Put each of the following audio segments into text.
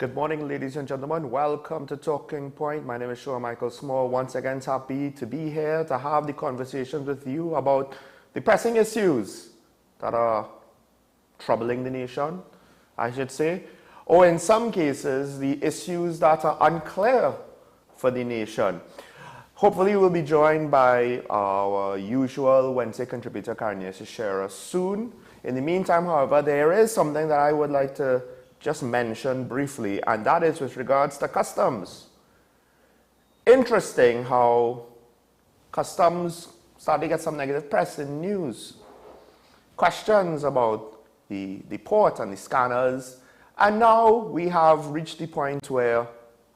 Good morning, ladies and gentlemen. Welcome to Talking Point. My name is Sean Michael Small. Once again, happy to be here to have the conversation with you about the pressing issues that are troubling the nation, I should say, or in some cases, the issues that are unclear for the nation. Hopefully, we'll be joined by our usual Wednesday contributor, Karen Shera, soon. In the meantime, however, there is something that I would like to just mention briefly, and that is with regards to customs. Interesting how customs started to get some negative press in news. Questions about the port and the scanners, and now we have reached the point where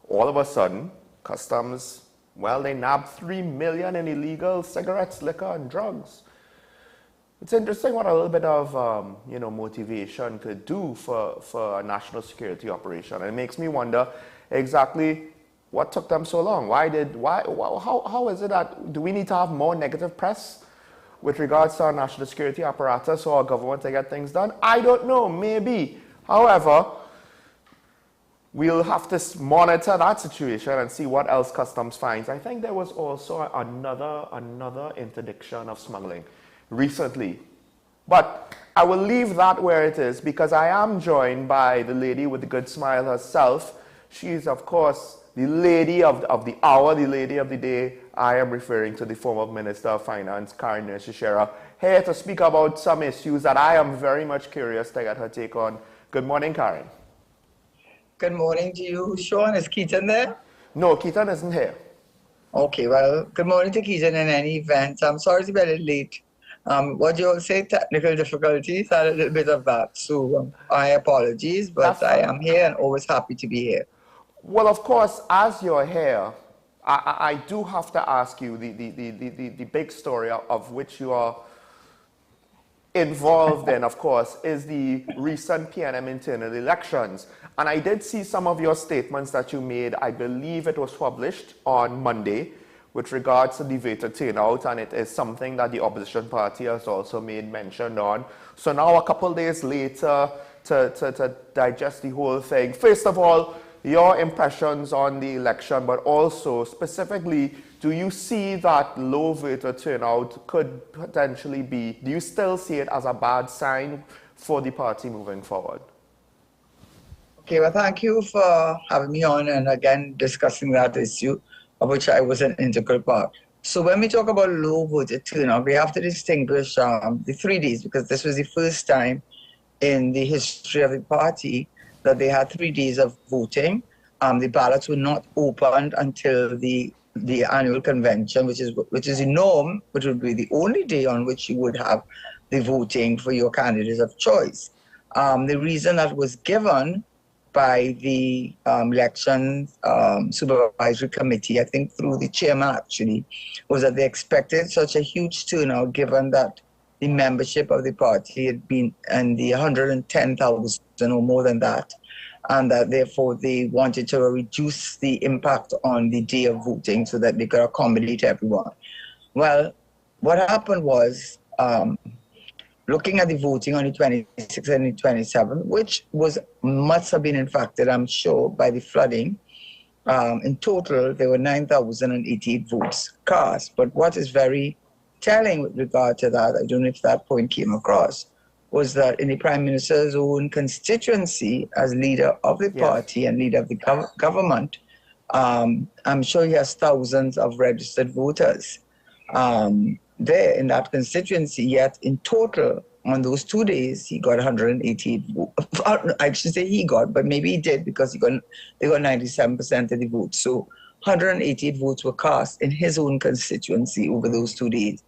all of a sudden, customs, well, they nabbed 3 million in illegal cigarettes, liquor, and drugs. It's interesting what a little bit of motivation could do for a national security operation. And it makes me wonder exactly what took them so long. How is it that, do we need to have more negative press with regards to our national security apparatus or our government to get things done? I don't know, maybe. However, we'll have to monitor that situation and see what else customs finds. I think there was also another interdiction of smuggling recently. But I will leave that where it is because I am joined by the lady with the good smile herself. She is, of course, the lady of the hour, the lady of the day. I am referring to the former Minister of Finance, Karen Shera, here to speak about some issues that I am very much curious to get her take on. Good morning, Karen. Good morning to you, Sean. Is Keaton there? No, Keaton isn't here. Okay, well, good morning to Keaton in any event. I'm sorry to be a little late. What you all say, technical difficulties, had a little bit of that. So I apologize, but I am here and always happy to be here. Well, of course, as you're here, I do have to ask you the big story of which you are involved in, of course, is the recent PNM internal elections. And I did see some of your statements that you made. I believe it was published on Monday with regards to the voter turnout, and it is something that the opposition party has also made mention on. So now, a couple days later, to digest the whole thing, first of all, your impressions on the election, but also specifically, do you see that low voter turnout could potentially be, do you still see it as a bad sign for the party moving forward? Okay, well, thank you for having me on and again discussing that issue, of which I was an integral part. So when we talk about low voter turnout, we have to distinguish the 3 days, because this was the first time in the history of the party that they had 3 days of voting. The ballots were not opened until the annual convention, which is the norm, which would be the only day on which you would have the voting for your candidates of choice. The reason that was given by the election supervisory committee, I think through the chairman actually, was that they expected such a huge turnout given that the membership of the party had been in the 110,000 or more than that, and that therefore they wanted to reduce the impact on the day of voting so that they could accommodate everyone. Well, what happened was, looking at the voting on the 26th and the 27th, which must have been impacted, I'm sure, by the flooding. In total, there were 9,088 votes cast. But what is very telling with regard to that, I don't know if that point came across, was that in the Prime Minister's own constituency, as leader of the party and leader of the government, I'm sure he has thousands of registered voters there in that constituency, yet in total on those 2 days he got 188 votes. I should say he got, but maybe he did because they got 97% of the votes. So 188 votes were cast in his own constituency over those 2 days.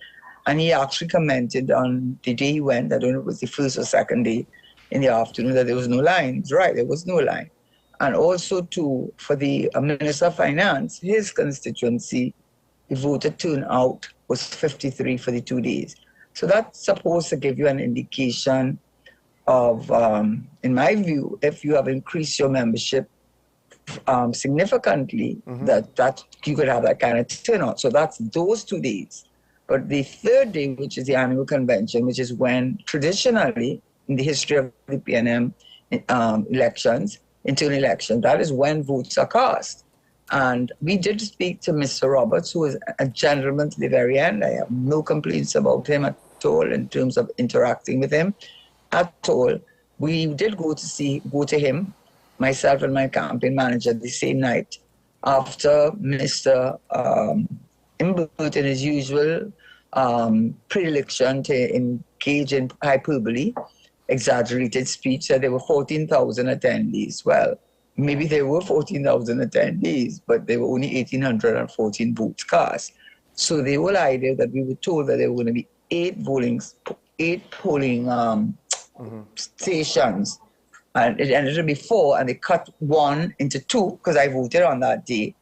And he actually commented on the day he went, I don't know if it was the first or second day in the afternoon, that there was no line. He's right, there was no line. And also for the Minister of Finance, his constituency, the voter turnout was 53 for the 2 days. So that's supposed to give you an indication of, in my view, if you have increased your membership significantly, that you could have that kind of turnout. So that's those 2 days. But the third day, which is the annual convention, which is when traditionally in the history of the PNM elections, into an election. That is when votes are cast. And we did speak to Mr. Roberts, who was a gentleman to the very end. I have no complaints about him at all in terms of interacting with him at all. We did go to him, myself and my campaign manager, the same night after Mr. Imbert, in his usual predilection to engage in hyperbole, exaggerated speech, said there were 14,000 attendees. Well, maybe there were 14,000 attendees, but there were only 1,814 votes cast. So the whole idea that we were told that there were going to be eight polling stations, and it ended up be 4, and they cut 1 into 2 because I voted on that day,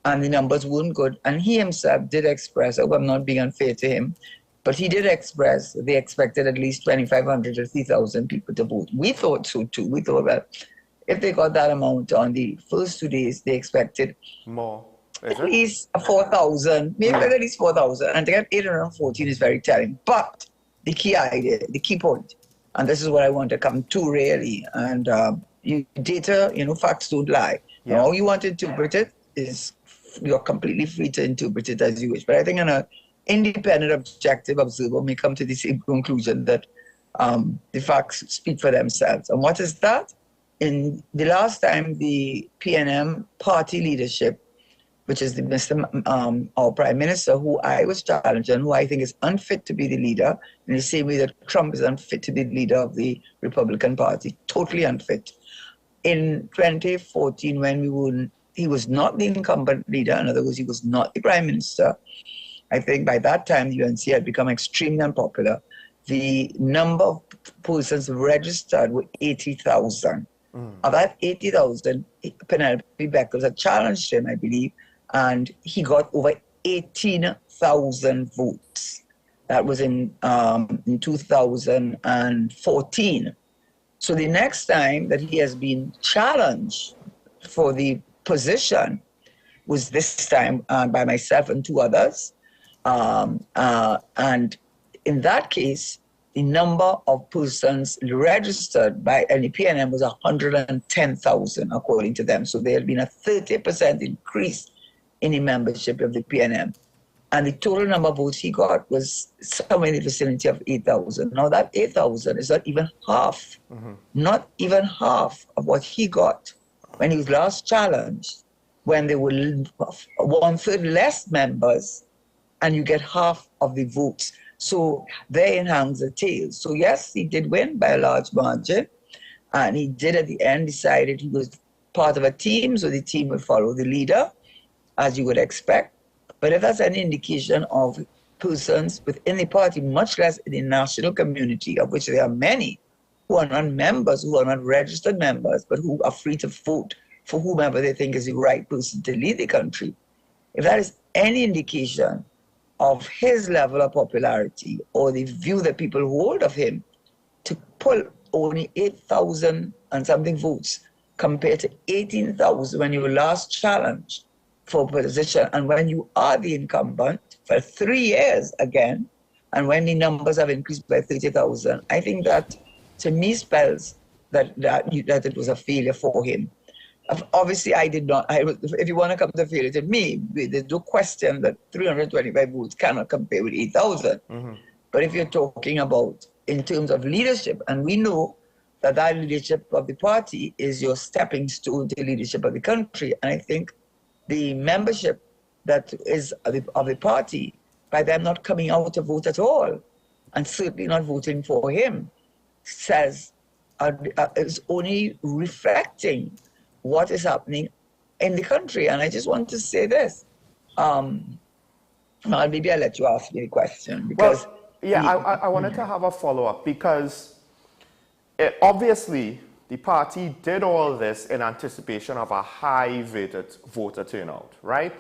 and the numbers weren't good. And he himself did express, I hope I'm not being unfair to him, but he did express they expected at least 2,500 to 3,000 people to vote. We thought so too. We thought, well, if they got that amount on the first 2 days, they expected more. At least 4,000, maybe at least 4,000. And to get 814 is very telling. But the key idea, the key point, and this is what I want to come to really, and data, facts don't lie. Yeah. How you want to interpret it is, you're completely free to interpret it as you wish. But I think an independent, objective observer may come to the same conclusion that the facts speak for themselves. And what is that? In the last time the PNM party leadership, which is our Prime Minister, who I was challenging, who I think is unfit to be the leader, in the same way that Trump is unfit to be the leader of the Republican Party, totally unfit. In 2014, when he was not the incumbent leader, in other words, he was not the Prime Minister, I think by that time the UNC had become extremely unpopular. The number of persons registered were 80,000. Of that 80,000, Penelope Beckles had challenged him, I believe, and he got over 18,000 votes. That was in 2014. So the next time that he has been challenged for the position was this time by myself and 2 others. And in that case, the number of persons registered by any PNM was 110,000, according to them. So there had been a 30% increase in the membership of the PNM. And the total number of votes he got was somewhere in the vicinity of 8,000. Now that 8,000 is not even half, not even half of what he got when he was last challenged, when there were 1/3 less members, and you get half of the votes. So therein hangs the tail. So yes, he did win by a large margin, and he did at the end decided he was part of a team, so the team would follow the leader, as you would expect. But if that's an indication of persons within the party, much less in the national community, of which there are many, who are not members, who are not registered members, but who are free to vote for whomever they think is the right person to lead the country, if that is any indication of his level of popularity or the view that people hold of him, to pull only 8,000 and something votes compared to 18,000 when you were last challenged for position, and when you are the incumbent for 3 years again, and when the numbers have increased by 30,000, I think that to me spells that it was a failure for him. Obviously, I did not. If you want to come to failure to me, there's no question that 325 votes cannot compare with 8,000. But if you're talking about in terms of leadership, and we know that that leadership of the party is your stepping stone to leadership of the country, and I think the membership that is of the party, by them not coming out to vote at all, and certainly not voting for him, says is only reflecting what is happening in the country. And I just want to say this. Maybe I'll let you ask me a question. Because I wanted to have a follow-up because obviously the party did all this in anticipation of a high voter turnout, right?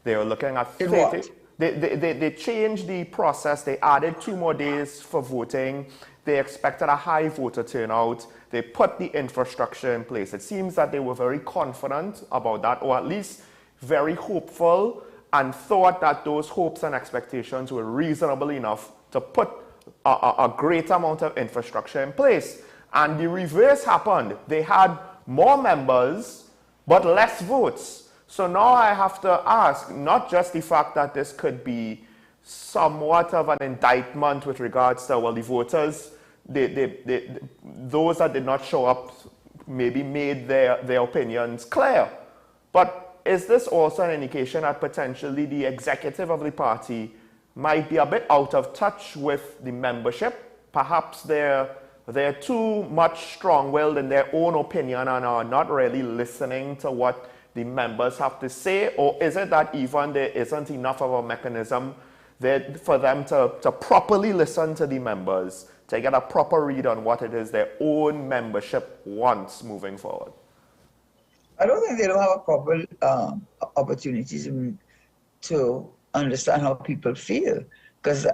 They were looking at 30. They changed the process. They added 2 more days for voting. They expected a high voter turnout. They put the infrastructure in place. It seems that they were very confident about that, or at least very hopeful, and thought that those hopes and expectations were reasonable enough to put a great amount of infrastructure in place. And the reverse happened. They had more members but less votes. So now I have to ask, not just the fact that this could be somewhat of an indictment with regards to, well, the voters, those that did not show up maybe made their opinions clear. But is this also an indication that potentially the executive of the party might be a bit out of touch with the membership? Perhaps they're too much strong-willed in their own opinion and are not really listening to what the members have to say? Or is it that even there isn't enough of a mechanism there for them to properly listen to the members, to get a proper read on what it is their own membership wants moving forward? I don't think they don't have a proper opportunities to understand how people feel. Because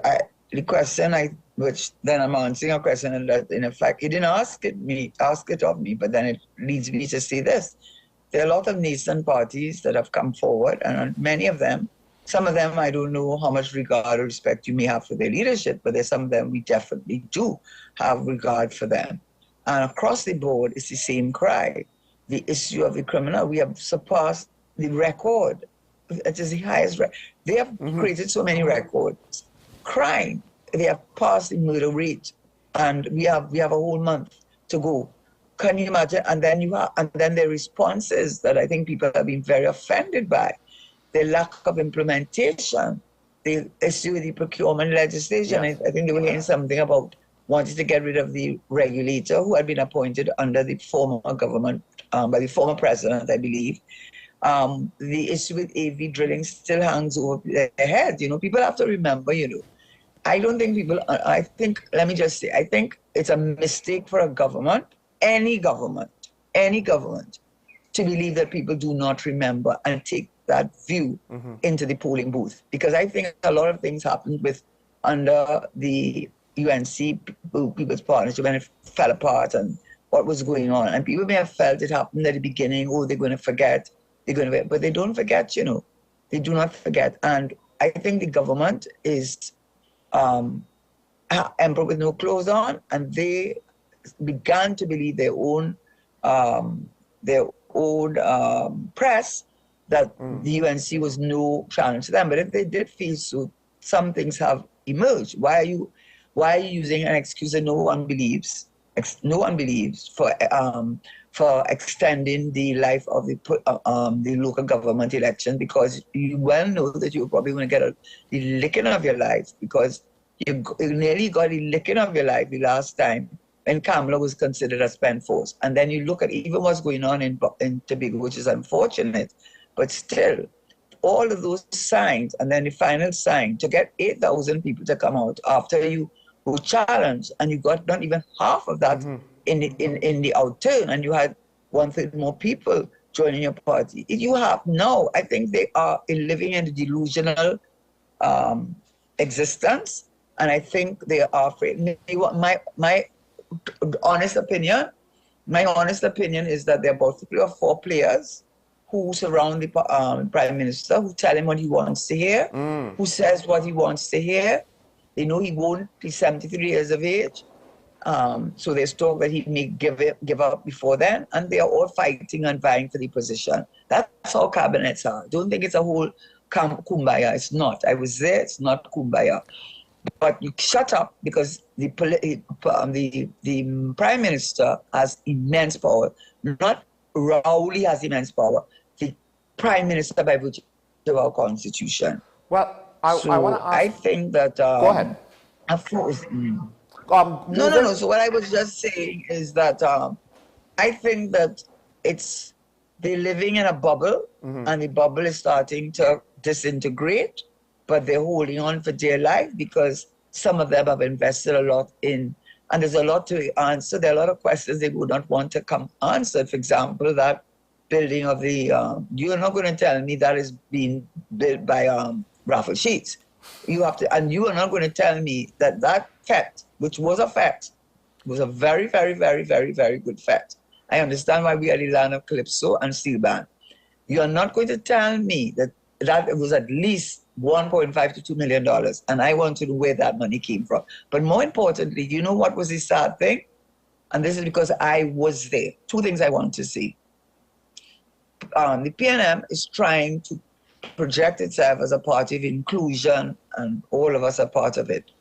the question which then I'm answering a question that in effect, he didn't ask it of me, but then it leads me to say this. There are a lot of nascent parties that have come forward, and many of them, some of them I don't know how much regard or respect you may have for their leadership, but there's some of them we definitely do have regard for them. And across the board, it's the same cry. The issue of the criminal, we have surpassed the record. It is the highest record. They have created so many records. Crime, they have passed the murder rate, and we have a whole month to go. Can you imagine? And then their responses that I think people have been very offended by, the lack of implementation, the issue with the procurement legislation. Yes. I think they were hearing something about wanting to get rid of the regulator who had been appointed under the former government, by the former president, I believe. The issue with AV drilling still hangs over their heads. People have to remember, I don't think let me just say, I think it's a mistake for a government, any government, to believe that people do not remember and take that view into the polling booth. Because I think a lot of things happened under the UNC People's Partnership when it fell apart and what was going on. And people may have felt it happened at the beginning, they're going to forget, but they don't forget, They do not forget. And I think the government is emperor with no clothes on, and they began to believe their own press that the UNC was no challenge to them. But if they did feel so, some things have emerged. Why are you using an excuse that no one believes for extending the life of the local government election? Because you well know that you're probably going to get the licking of your life, because you nearly got the licking of your life the last time when Kamala was considered a spent force. And then you look at even what's going on in Tobago, which is unfortunate, but still, all of those signs, and then the final sign, to get 8,000 people to come out after you were challenged, and you got not even half of that in the outturn, and you had 1/3 more people joining your party. You have now, I think they are living in a delusional existence, and I think they are afraid. My honest opinion is that there are about 3 or 4 players who surround the Prime Minister, who tell him what he wants to hear, who says what he wants to hear. They know he won't. He's 73 years of age. So there's talk that he may give up before then, and they are all fighting and vying for the position. That's how cabinets are. Don't think it's a whole kumbaya. It's not. I was there. It's not kumbaya. But you shut up, because the Prime Minister has immense power. Not Rowley has immense power. The Prime Minister by virtue of our Constitution. Well, I want to ask. I think that. Go ahead. Of course. No. So what I was just saying is that I think that they're living in a bubble, and the bubble is starting to disintegrate, but they're holding on for dear life because some of them have invested a lot in, and there's a lot to answer. There are a lot of questions they would not want to come answered. For example, that building of the, you're not going to tell me that is being built by raffle sheets. You have to, and you are not going to tell me that fact, which was a fact, was a very, very, very, very, very good fact. I understand why we are the land of Calypso and steel band. You are not going to tell me that it was at least $1.5 to $2 million, and I want to know where that money came from. But more importantly, you know what was the sad thing? and this is because I was there. Two things I want to see. The PNM is trying to project itself as a party of inclusion, and all of us are part of it.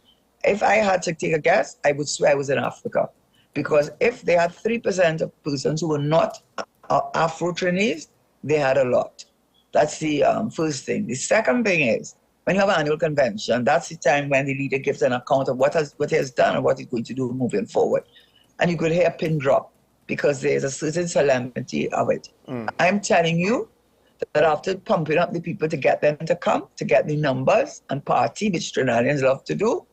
If I had to take a guess, I would swear I was in Africa. Because if they had 3% of persons who were not Afro-Chinese, they had a lot. That's the first thing. The second thing is, when you have an annual convention, that's the time when the leader gives an account of what he has done and what he's going to do moving forward. And you could hear a pin drop because there's a certain solemnity of it. I'm telling you that after pumping up the people to get them to come, to get the numbers and party, which Trinidadians love to do,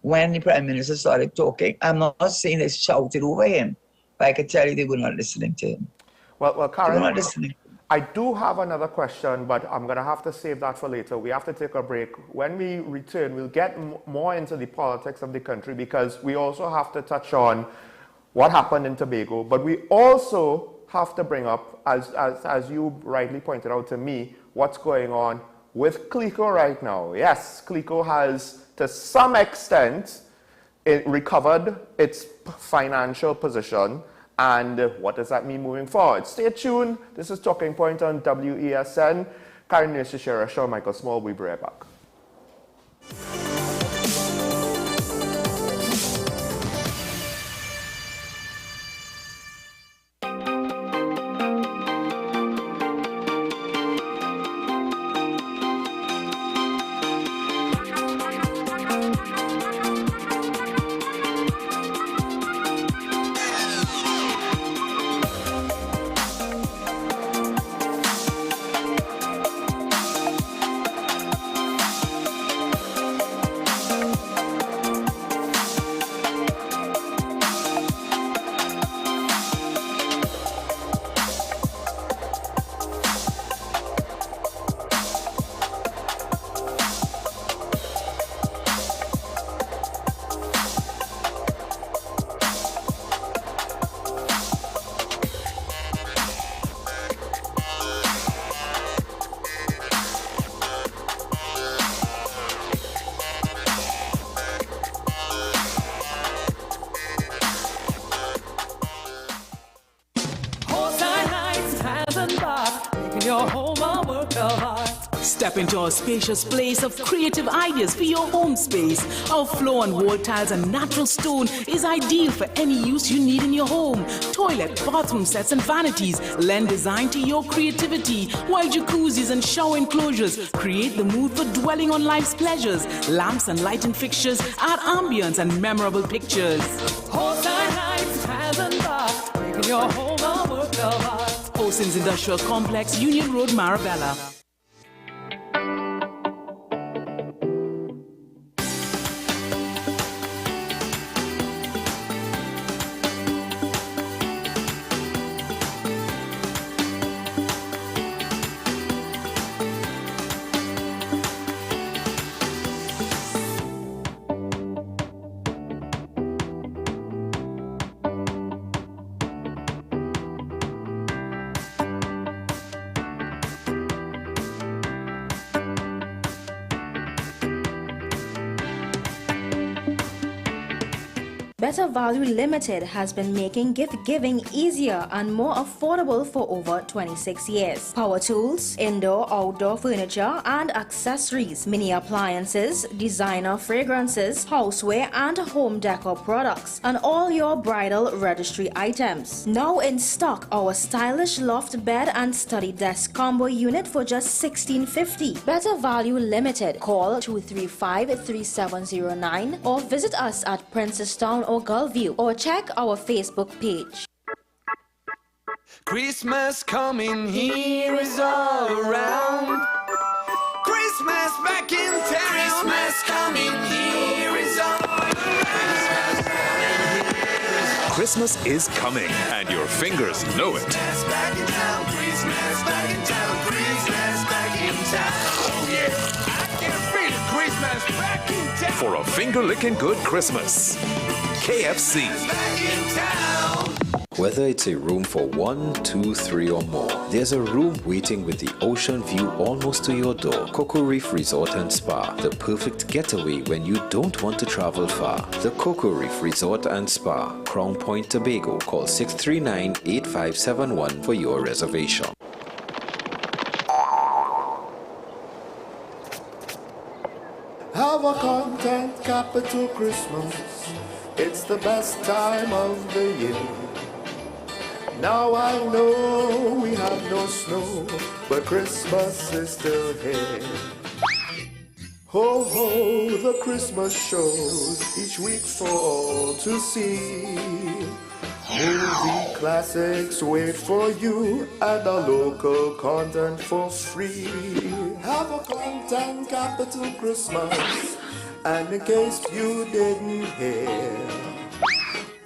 when the Prime Minister started talking, I'm not saying they shouted over him, but I can tell you they were not listening to him. Well, Karen, they were not listening. I do have another question, but I'm going to have to save that for later. We have to take a break. When we return, we'll get more into the politics of the country, because we also have to touch on what happened in Tobago, but we also have to bring up, as you rightly pointed out to me, what's going on with CLICO right now. Yes, CLICO has, to some extent, it recovered its financial position. And what does that mean moving forward? Stay tuned. This is Talking Point on WESN. Karen Nurse, Shaw, Michael Small. We'll be right back. Step into our spacious place of creative ideas for your home space. Our floor and wall tiles and natural stone is ideal for any use you need in your home. Toilet, bathroom sets and vanities lend design to your creativity, while jacuzzis and shower enclosures create the mood for dwelling on life's pleasures. Lamps and lighting fixtures add ambience and memorable pictures. Making your home a work of art. Oceans Industrial Complex, Union Road, Marabella. Better Value Limited has been making gift giving easier and more affordable for over 26 years. Power tools, indoor, outdoor furniture and accessories, mini appliances, designer fragrances, houseware and home decor products, and all your bridal registry items. Now in stock, our stylish loft bed and study desk combo unit for just $16.50. Better Value Limited. Call 235-3709 or visit us at Princestown or Gulfview, or check our Facebook page. Christmas coming here is all around. Christmas back in town. Christmas coming here is all around. Christmas is coming, and your fingers know it. Christmas back in town. Christmas back in town. Christmas back in town. Oh yeah, I can feel it. Christmas back in town. For a finger-licking good Christmas. KFC. Whether it's a room for 1, 2, 3 or more, there's a room waiting with the ocean view almost to your door. Cocoa Reef Resort and Spa, the perfect getaway when you don't want to travel far. The Cocoa Reef Resort and Spa, Crown Point, Tobago. Call 639-8571 for your reservation. Have a content capital Christmas. It's the best time of the year. Now I know we have no snow, but Christmas is still here. Ho ho, the Christmas shows each week for all to see. Movie classics wait for you and the local content for free. Have a content capital Christmas, and in case you didn't hear,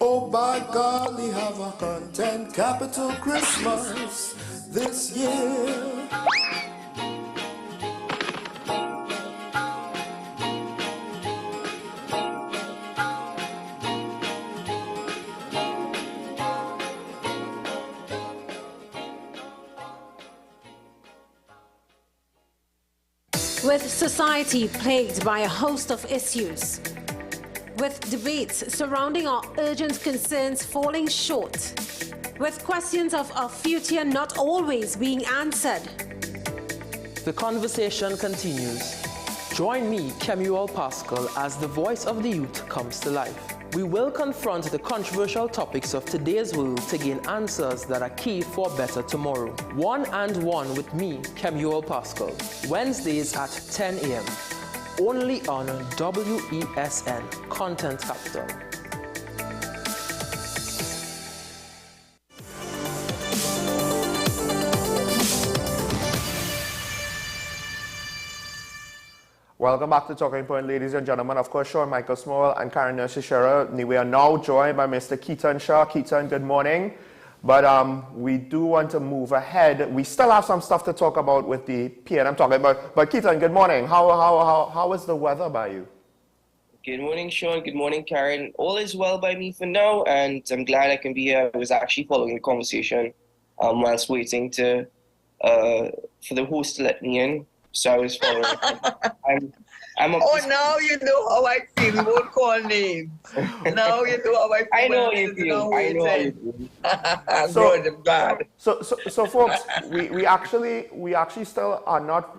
oh by golly, have a content capital Christmas this year. With society plagued by a host of issues, with debates surrounding our urgent concerns falling short, with questions of our future not always being answered, the conversation continues. Join me, Kemuel Pascal, as the voice of the youth comes to life. We will confront the controversial topics of today's world to gain answers that are key for a better tomorrow. One and One with me, Kemuel Pascal. Wednesdays at 10 a.m. Only on WESN Content Capital. Welcome back to Talking Point, ladies and gentlemen. Of course, Sean Michael Small and Karen Shishera. We are now joined by Mr. Keaton Shah. Keaton, good morning. But we do want to move ahead. We still have some stuff to talk about with the PNM talking about. But Keaton, good morning. How is the weather by you? Good morning, Sean. Good morning, Karen. All is well by me for now, and I'm glad I can be here. I was actually following the conversation whilst waiting for the host to let me in. So I was following. I'm now you know how I feel. We won't call names. Now you know how I feel. I know how you feel. I know how you feel. I'm good. I'm glad. So folks, we actually still are not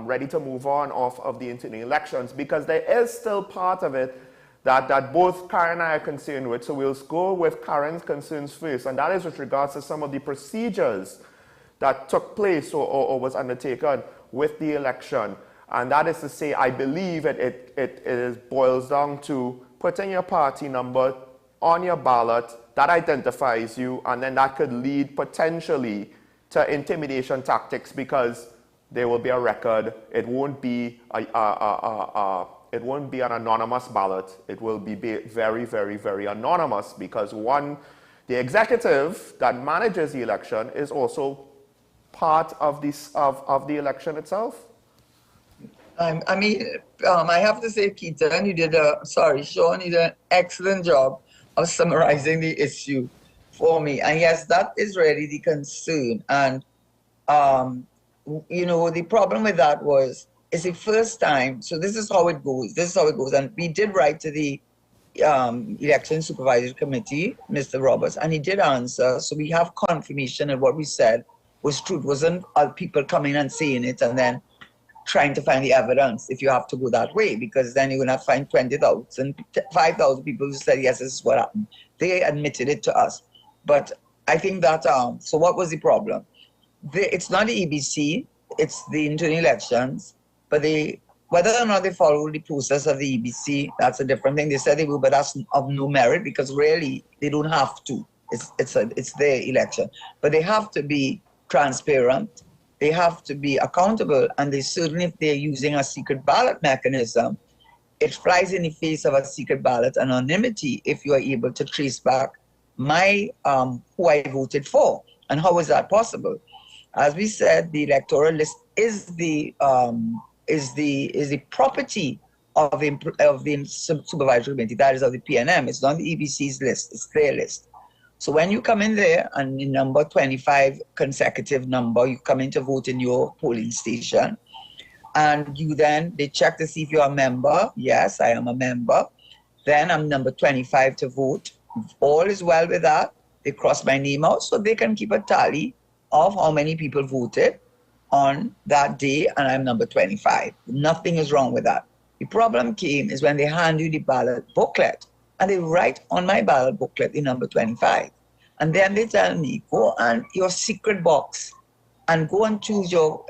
ready to move on off of the internal elections because there is still part of it that both Karen and I are concerned with. So we'll go with Karen's concerns first, and that is with regards to some of the procedures that took place or was undertaken with the election. And that is to say, I believe it boils down to putting your party number on your ballot that identifies you, and then that could lead potentially to intimidation tactics because there will be a record. It won't be it won't be an anonymous ballot. It will be very, very, very anonymous because the executive that manages the election is also part of the election itself. I have to say, Keaton, Sean, you did an excellent job of summarizing the issue for me. And yes, that is really the concern. And, the problem with that it's the first time. So this is how it goes. And we did write to the Election Supervisory Committee, Mr. Roberts, and he did answer. So we have confirmation that what we said was true. It wasn't people coming and saying it and then trying to find the evidence if you have to go that way, because then you're going to find 20,000, 5,000 people who said, yes, this is what happened. They admitted it to us. But I think that, so what was the problem? It's not the EBC, it's the internal elections, but whether or not they follow the process of the EBC, that's a different thing. They said they will, but that's of no merit because really they don't have to. It's their election. But they have to be transparent. They have to be accountable, and they certainly, if they're using a secret ballot mechanism, it flies in the face of a secret ballot anonymity if you are able to trace back who I voted for. And how is that possible? As we said, the electoral list is the property of the supervisory committee, that is of the PNM. It's not the EBC's list, it's their list. So when you come in there and the number 25 consecutive number, you come in to vote in your polling station, and they check to see if you're a member. Yes, I am a member. Then I'm number 25 to vote. All is well with that. They cross my name out so they can keep a tally of how many people voted on that day, and I'm number 25. Nothing is wrong with that. The problem came is when they hand you the ballot booklet and they write on my ballot booklet the number 25. And then they tell me, go on your secret box and go and choose your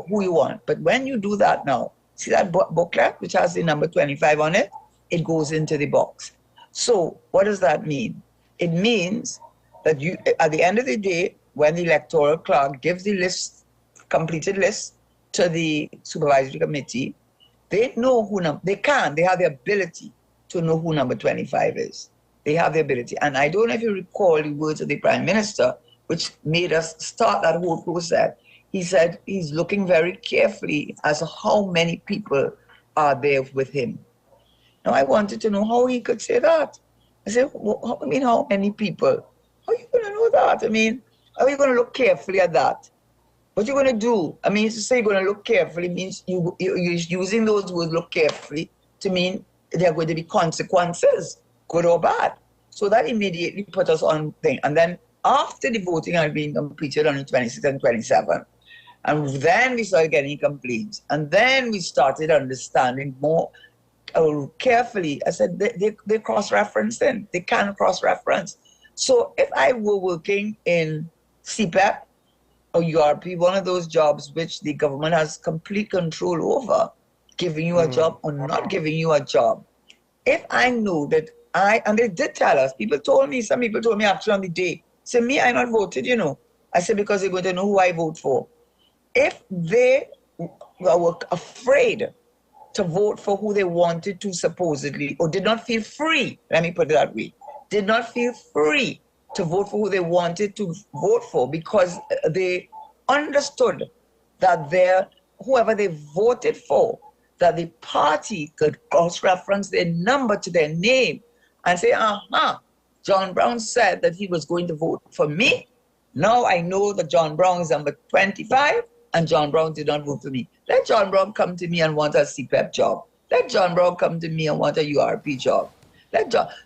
who you want. But when you do that now, see that booklet which has the number 25 on it? It goes into the box. So what does that mean? It means that you, at the end of the day, when the electoral clerk gives the list, completed list to the supervisory committee, they know who they have the ability to know who number 25 is. They have the ability. And I don't know if you recall the words of the Prime Minister, which made us start that whole process. He said he's looking very carefully as to how many people are there with him. Now, I wanted to know how he could say that. I said, well, how many people? How are you going to know that? I mean, how are you going to look carefully at that? What are you going to do? I mean, to say you're going to look carefully means you're using those words, look carefully, to mean there are going to be consequences, good or bad. So that immediately put us on thing. And then after the voting had been completed on the 26th and 27th, and then we started getting complaints. And then we started understanding more carefully. I said, they cross-referencing. They can cross-reference. So if I were working in CPEP or URP, one of those jobs which the government has complete control over, giving you a job or not giving you a job, if I know that and they did tell us, some people told me actually on the day, say, me, I not voted, you know. I said, because they're going to know who I vote for. If they were afraid to vote for who they wanted to supposedly, or did not feel free, let me put it that way, did not feel free to vote for who they wanted to vote for because they understood that whoever they voted for, that the party could cross-reference their number to their name and say, John Brown said that he was going to vote for me. Now I know that John Brown is number 25 and John Brown did not vote for me. Let John Brown come to me and want a CPEP job. Let John Brown come to me and want a URP job.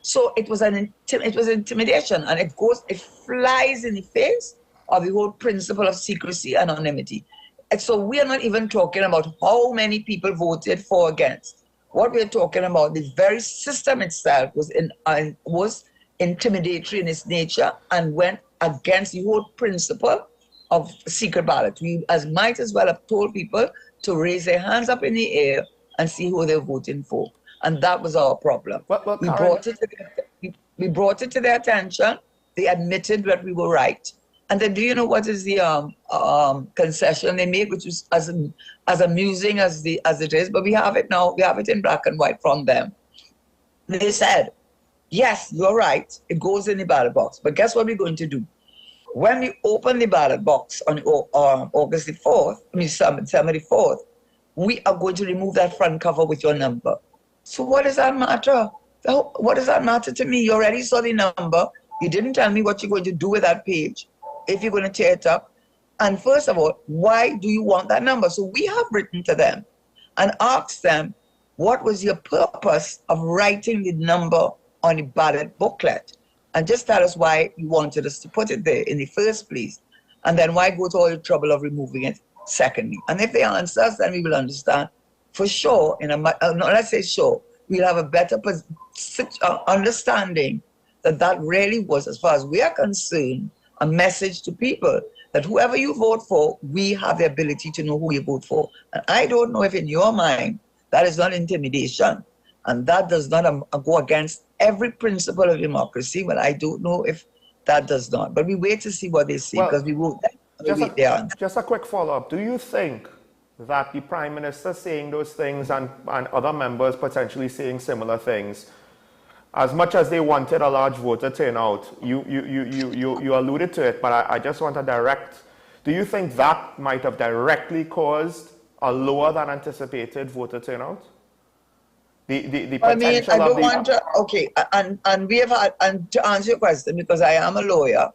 So it was intimidation, and it flies in the face of the whole principle of secrecy and anonymity. And so we are not even talking about how many people voted for or against. What we're talking about, the very system itself was intimidatory in its nature and went against the whole principle of secret ballot. We might as well have told people to raise their hands up in the air and see who they're voting for. And that was our problem. We brought it to their attention. They admitted that we were right. And then do you know what is the concession they made, which was as amusing as it is, but we have it now. We have it in black and white from them. They said, yes, you're right. It goes in the ballot box. But guess what we're going to do? When we open the ballot box on August the 4th, September the 4th, we are going to remove that front cover with your number. So what does that matter? What does that matter to me? You already saw the number. You didn't tell me what you're going to do with that page, if you're going to tear it up. And first of all, why do you want that number? So we have written to them and asked them, what was your purpose of writing the number on the ballot booklet? And just tell us why you wanted us to put it there in the first place. And then why go to all the trouble of removing it secondly? And if they answer us, then we will understand for sure, let's say sure, we'll have a better understanding that really was, as far as we are concerned, a message to people that whoever you vote for, we have the ability to know who you vote for. And I don't know if in your mind that is not intimidation and that does not go against every principle of democracy, but I don't know if that does not. But we wait to see what they say because we vote them. Just a quick follow-up. Do you think that the Prime Minister saying those things and other members potentially saying similar things, as much as they wanted a large voter turnout, you alluded to it, but I just want to direct, do you think that might have directly caused a lower than anticipated voter turnout? the I mean, potential I of don't the... want to, okay, and we have had, and to answer your question, because I am a lawyer,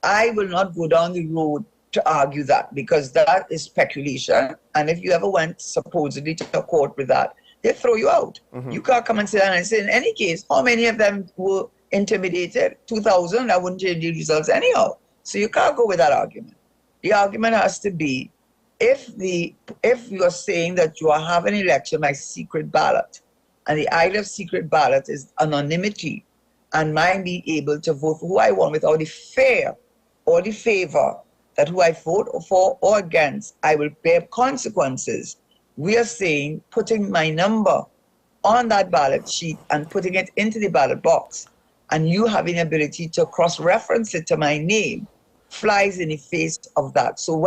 I will not go down the road to argue that, because that is speculation. And if you ever went supposedly to a court with that, they throw you out. You can't come and say that and say, in any case, how many of them were intimidated? 2,000, I wouldn't change the results anyhow. So you can't go with that argument. The argument has to be, if you're saying that you are having an election by secret ballot, and the idea of secret ballot is anonymity, and mine being able to vote for who I want without the fear or the favor that who I vote for or against, I will bear consequences. We are saying putting my number on that ballot sheet and putting it into the ballot box, and you having the ability to cross-reference it to my name, flies in the face of that. So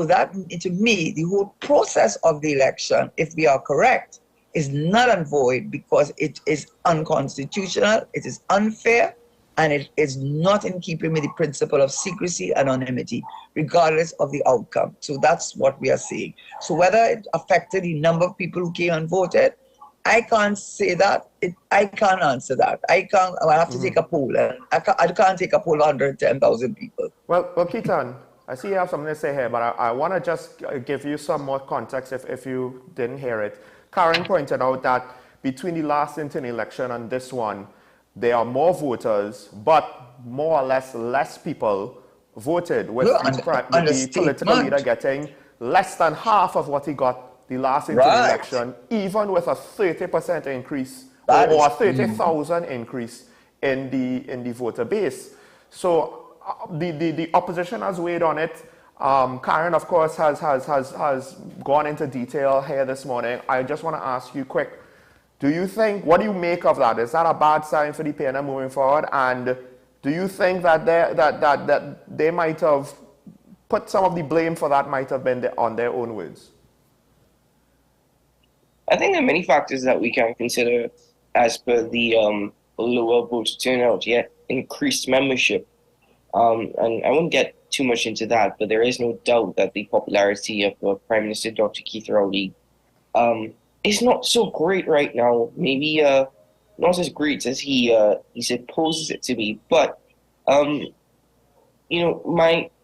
that, to me, the whole process of the election, if we are correct, is null and void, because it is unconstitutional, it is unfair, and it is not in keeping with the principle of secrecy and anonymity, regardless of the outcome. So that's what we are saying. So whether it affected the number of people who came and voted, I can't say that. I can't answer that. I have to take a poll. I can't take a poll of 110,000 people. Well, Keaton, I see you have something to say here, but I want to just give you some more context if you didn't hear it. Karen pointed out that between the last internal election and this one, there are more voters, but more or less people voted, with the political leader getting less than half of what he got the last internal election, even with a 30% increase or a 30,000 increase in the voter base. So the opposition has weighed on it. Karen, of course, has gone into detail here this morning. I just want to ask you quick, what do you make of that? Is that a bad sign for the PNM moving forward? And do you think that they might have put some of the blame for that might have been on their own words? I think there are many factors that we can consider as per the lower voter turnout, yet increased membership. And I won't get too much into that, but there is no doubt that the popularity of Prime Minister Dr. Keith Rowley is not so great right now. Maybe not as great as he supposes it to be. But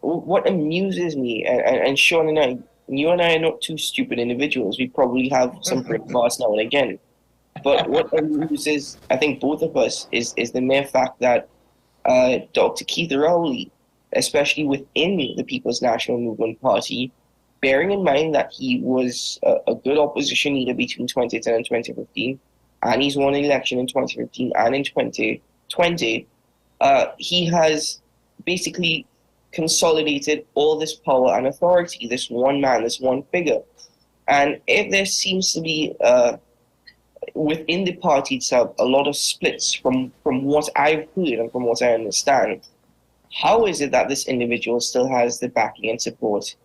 what amuses me, and Sean and I, you and I are not two stupid individuals. We probably have some brain loss now and again. But what amuses, I think, both of us is the mere fact that Dr. Keith Rowley, especially within the People's National Movement Party, bearing in mind that he was a good opposition leader between 2010 and 2015, and he's won an election in 2015 and in 2020, he has basically consolidated all this power and authority, this one man, this one figure. And if there seems to be within the party itself a lot of splits from what I've heard and from what I understand, how is it that this individual still has the backing and support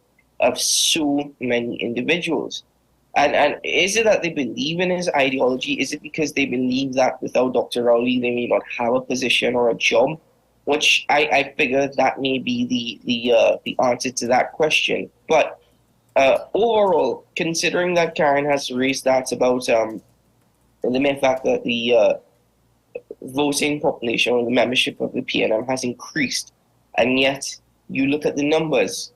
of so many individuals? And is it that they believe in his ideology? Is it because they believe that without Dr. Rowley they may not have a position or a job? Which I figure that may be the answer to that question. But overall, considering that Karen has raised that about the mere fact that the voting population or the membership of the PNM has increased, and yet you look at the numbers,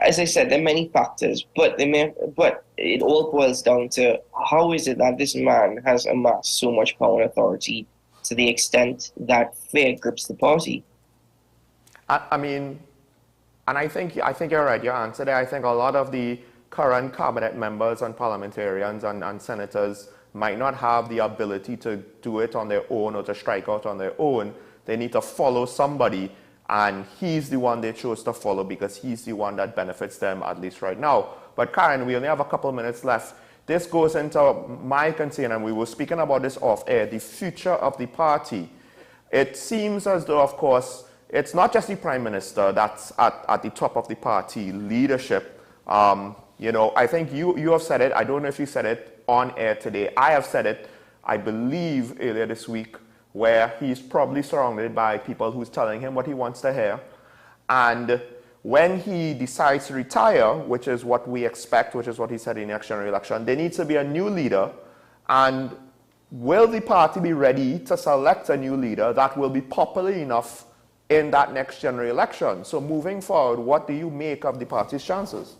as I said, there are many factors, but it all boils down to how is it that this man has amassed so much power and authority to the extent that fear grips the party? I mean, and I think you're right, your answer there. I think a lot of the current cabinet members and parliamentarians and senators might not have the ability to do it on their own or to strike out on their own. They need to follow somebody, and he's the one they chose to follow because he's the one that benefits them, at least right now. But Karen, we only have a couple minutes left. This goes into my concern, and we were speaking about this off air, the future of the party. It seems as though, of course, it's not just the Prime Minister that's at the top of the party leadership. I think you have said it. I don't know if you said it on air today. I have said it, I believe, earlier this week, where he's probably surrounded by people who's telling him what he wants to hear. And when he decides to retire, which is what we expect, which is what he said in the next general election, there needs to be a new leader. And will the party be ready to select a new leader that will be popular enough in that next general election? So moving forward, what do you make of the party's chances?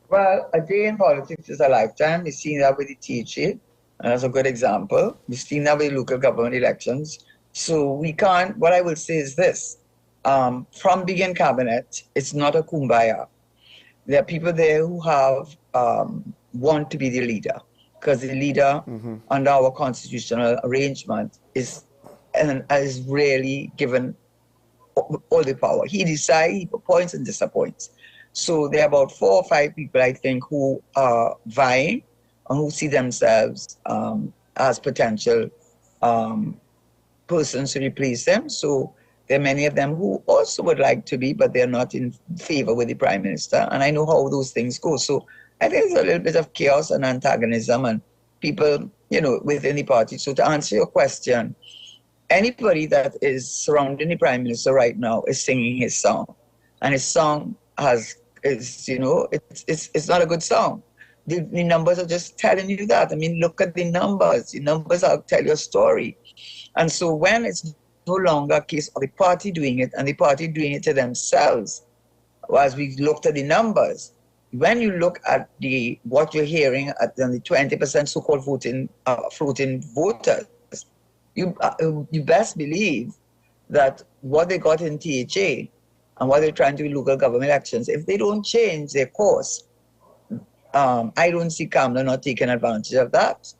Well, a day in politics is a lifetime. We've seen that with the THA, and that's a good example. We've seen that with local government elections. So we can't, what I will say is this, from begin cabinet, it's not a kumbaya. There are people there who have, want to be the leader, because the leader under our constitutional arrangement is really given all the power. He decides, he appoints and disappoints. So there are about 4 or 5 people, I think, who are vying and who see themselves as potential persons to replace them. So there are many of them who also would like to be, but they're not in favor with the Prime Minister. And I know how those things go. So I think there's a little bit of chaos and antagonism and people, you know, within the party. So to answer your question, anybody that is surrounding the Prime Minister right now is singing his song. And his song it's not a good song. The numbers are just telling you that. I mean, look at the numbers. The numbers will tell you a story. And so when it's no longer a case of the party doing it and the party doing it to themselves, as we looked at the numbers, when you look at what you're hearing at the 20% so-called floating voters, you best believe that what they got in THA and what they're trying to do in local government elections, if they don't change their course, I don't see Kamla not taking advantage of that.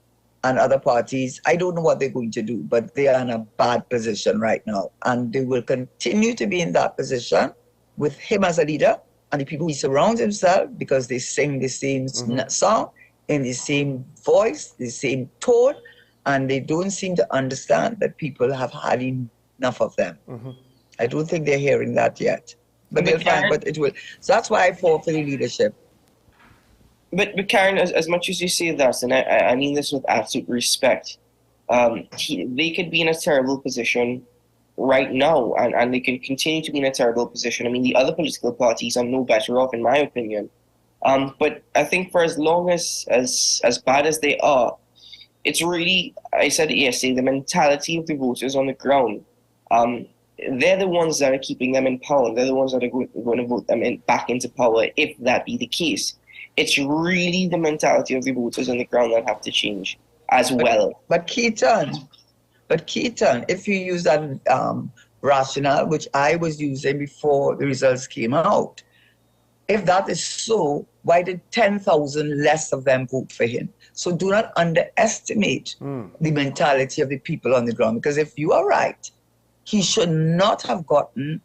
And other parties, I don't know what they're going to do, but they are in a bad position right now. And they will continue to be in that position with him as a leader and the people he surrounds himself, because they sing the same song in the same voice, the same tone, and they don't seem to understand that people have had enough of them. I don't think they're hearing that yet. But they'll find, but it will. So that's why I fought for the leadership. But Karen, as much as you say that, and I mean this with absolute respect, they could be in a terrible position right now, and they can continue to be in a terrible position. I mean, the other political parties are no better off, in my opinion. But I think for as long as bad as they are, it's really, I said it yesterday, the mentality of the voters on the ground. They're the ones that are keeping them in power. They're the ones that are going to vote them back into power, if that be the case. It's really the mentality of the voters on the ground that have to change as well. But Keaton, if you use that rationale, which I was using before the results came out, if that is so, why did 10,000 less of them vote for him? So do not underestimate the mentality of the people on the ground, because if you are right, he should not have gotten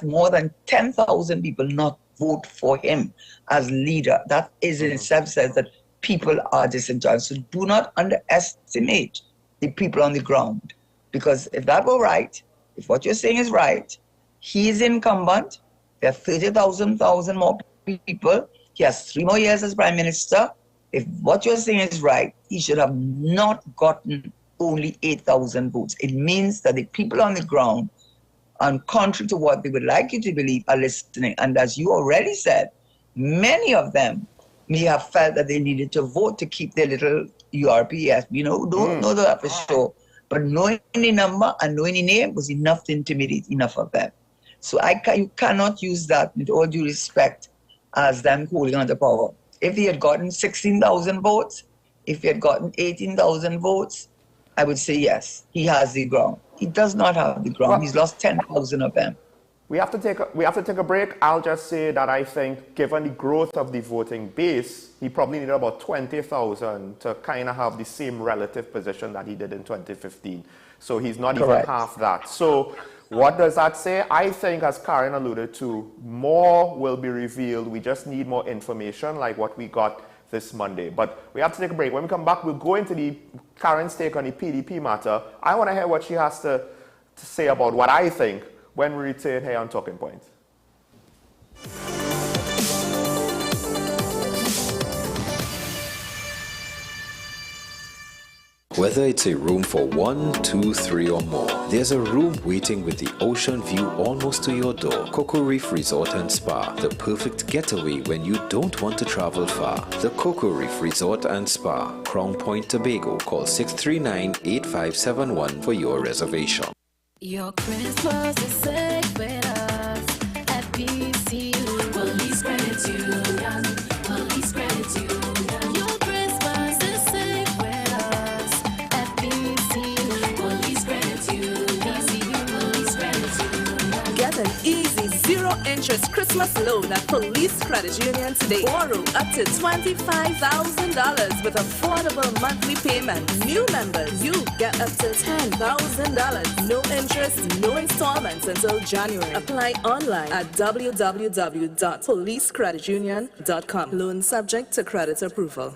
more than 10,000 people not vote for him as leader. That is in itself says that people are disenchanted. So do not underestimate the people on the ground, because if that were right, if what you're saying is right, he is incumbent. There are 30,000 more people. He has 3 more years as Prime Minister. If what you're saying is right, he should have not gotten only 8,000 votes. It means that the people on the ground, and contrary to what they would like you to believe, are listening. And as you already said, many of them may have felt that they needed to vote to keep their little URPS. You know, don't know that for sure. But knowing the number and knowing the name was enough to intimidate enough of them. So you cannot use that, with all due respect, as them holding on to power. If he had gotten 16,000 votes, if he had gotten 18,000 votes, I would say yes, he has the ground. He does not have the ground. He's lost 10,000 of them. We have to take a break. I'll just say that I think, given the growth of the voting base, he probably needed about 20,000 to kind of have the same relative position that he did in 2015. So he's not even half that. So what does that say? I think, as Karen alluded to, more will be revealed. We just need more information like what we got this Monday. But we have to take a break. When we come back, we'll go into Karen's take on the PDP matter. I want to hear what she has to say about what I think when we return here on Talking Point. Whether it's a room for 1, 2, 3 or more, there's a room waiting with the ocean view almost to your door. Cocoa Reef Resort and Spa, the perfect getaway when you don't want to travel far. The Cocoa Reef Resort and Spa, Crown Point, Tobago. Call 639-8571 for your reservation. Your Christmas is safe with us at PCU. Police Credit Union. Police Credit Union. Your Christmas is safe with us at PCU. Police Credit Union. PCU. Police Credit Union. Get an easy zero-interest Christmas loan at Police Credit Union today. Borrow up to $25,000 with affordable monthly payments. New members, you get up to $10,000. No interest, no installments until January. Apply online at www.policecreditunion.com. Loan subject to credit approval.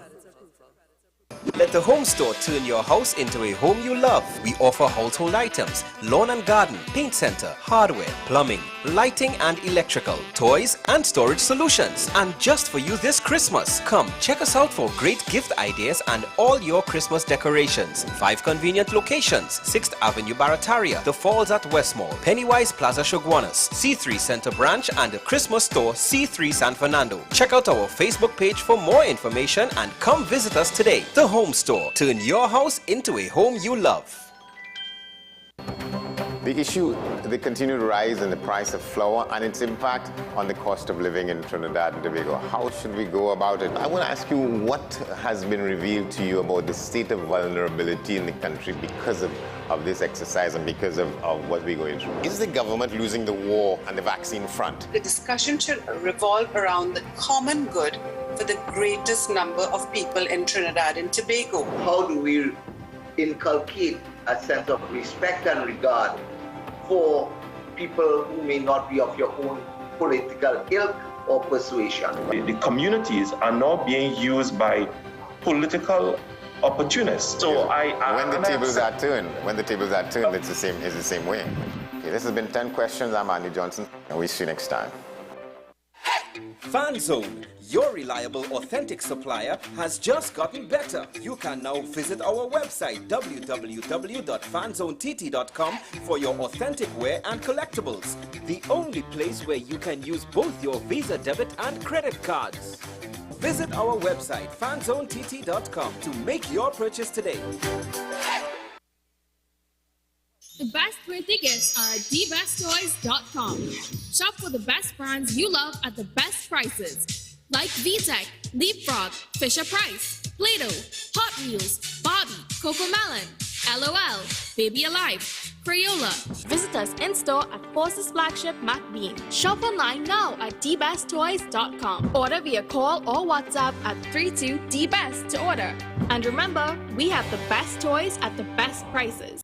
Let the home store turn your house into a home you love. We offer household items, lawn and garden, paint center, hardware, plumbing, lighting and electrical, toys and storage solutions. And just for you this Christmas, come check us out for great gift ideas and all your Christmas decorations. 5 convenient locations: 6th Avenue Barataria, The Falls at West Mall, Pennywise Plaza Shoguanas, C3 Center Branch and the Christmas store C3 San Fernando. Check out our Facebook page for more information and come visit us today. The Home Store. Turn your house into a home you love. The issue, the continued rise in the price of flour and its impact on the cost of living in Trinidad and Tobago. How should we go about it? I want to ask you, what has been revealed to you about the state of vulnerability in the country because of this exercise and because of what we're going through? Is the government losing the war on the vaccine front? The discussion should revolve around the common good for the greatest number of people in Trinidad and Tobago. How do we inculcate a sense of respect and regard for people who may not be of your own political ilk or persuasion? The communities are now being used by political opportunists. So when the tables are turned, it's the same way. Okay, this has been 10 questions. I'm Andy Johnson, and we'll see you next time. FanZone, your reliable, authentic supplier, has just gotten better. You can now visit our website www.fanzonett.com for your authentic wear and collectibles. The only place where you can use both your Visa debit and credit cards. Visit our website fanzonett.com to make your purchase today. The best birthday gifts are at thebesttoys.com. Shop for the best brands you love at the best prices. Like VTech, Leapfrog, Fisher-Price, Play-Doh, Hot Wheels, Barbie, Cocomelon, LOL, Baby Alive, Crayola. Visit us in-store at Forces Flagship MacBean. Shop online now at thebesttoys.com. Order via call or WhatsApp at 32DBEST to order. And remember, we have the best toys at the best prices.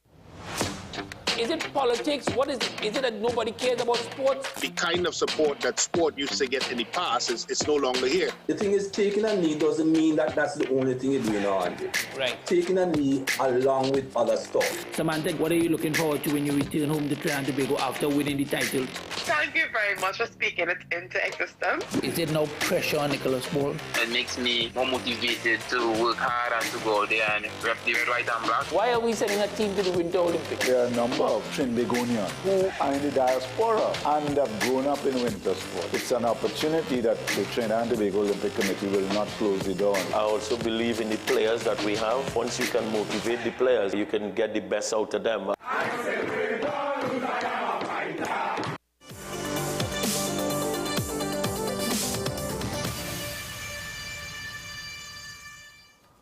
Is it politics? What is it? Is it that nobody cares about sports? The kind of support that sport used to get in the past is no longer here. The thing is, taking a knee doesn't mean that that's the only thing you're doing now, Andy. Right. Taking a knee along with other stuff. Samantha, what are you looking forward to when you return home to Trinidad and Tobago after winning the title? Thank you very much for speaking it into existence. Is there no pressure on Nicholas Ball? It makes me more motivated to work hard and to go out there and rep the red, white and black. Why are we sending a team to the Winter Olympics? There are a number of Trinbagonians who are in the diaspora and have grown up in winter sport. It's an opportunity that the Trinidad and Tobago Olympic Committee will not close the door on. I also believe in the players that we have. Once you can motivate the players, you can get the best out of them.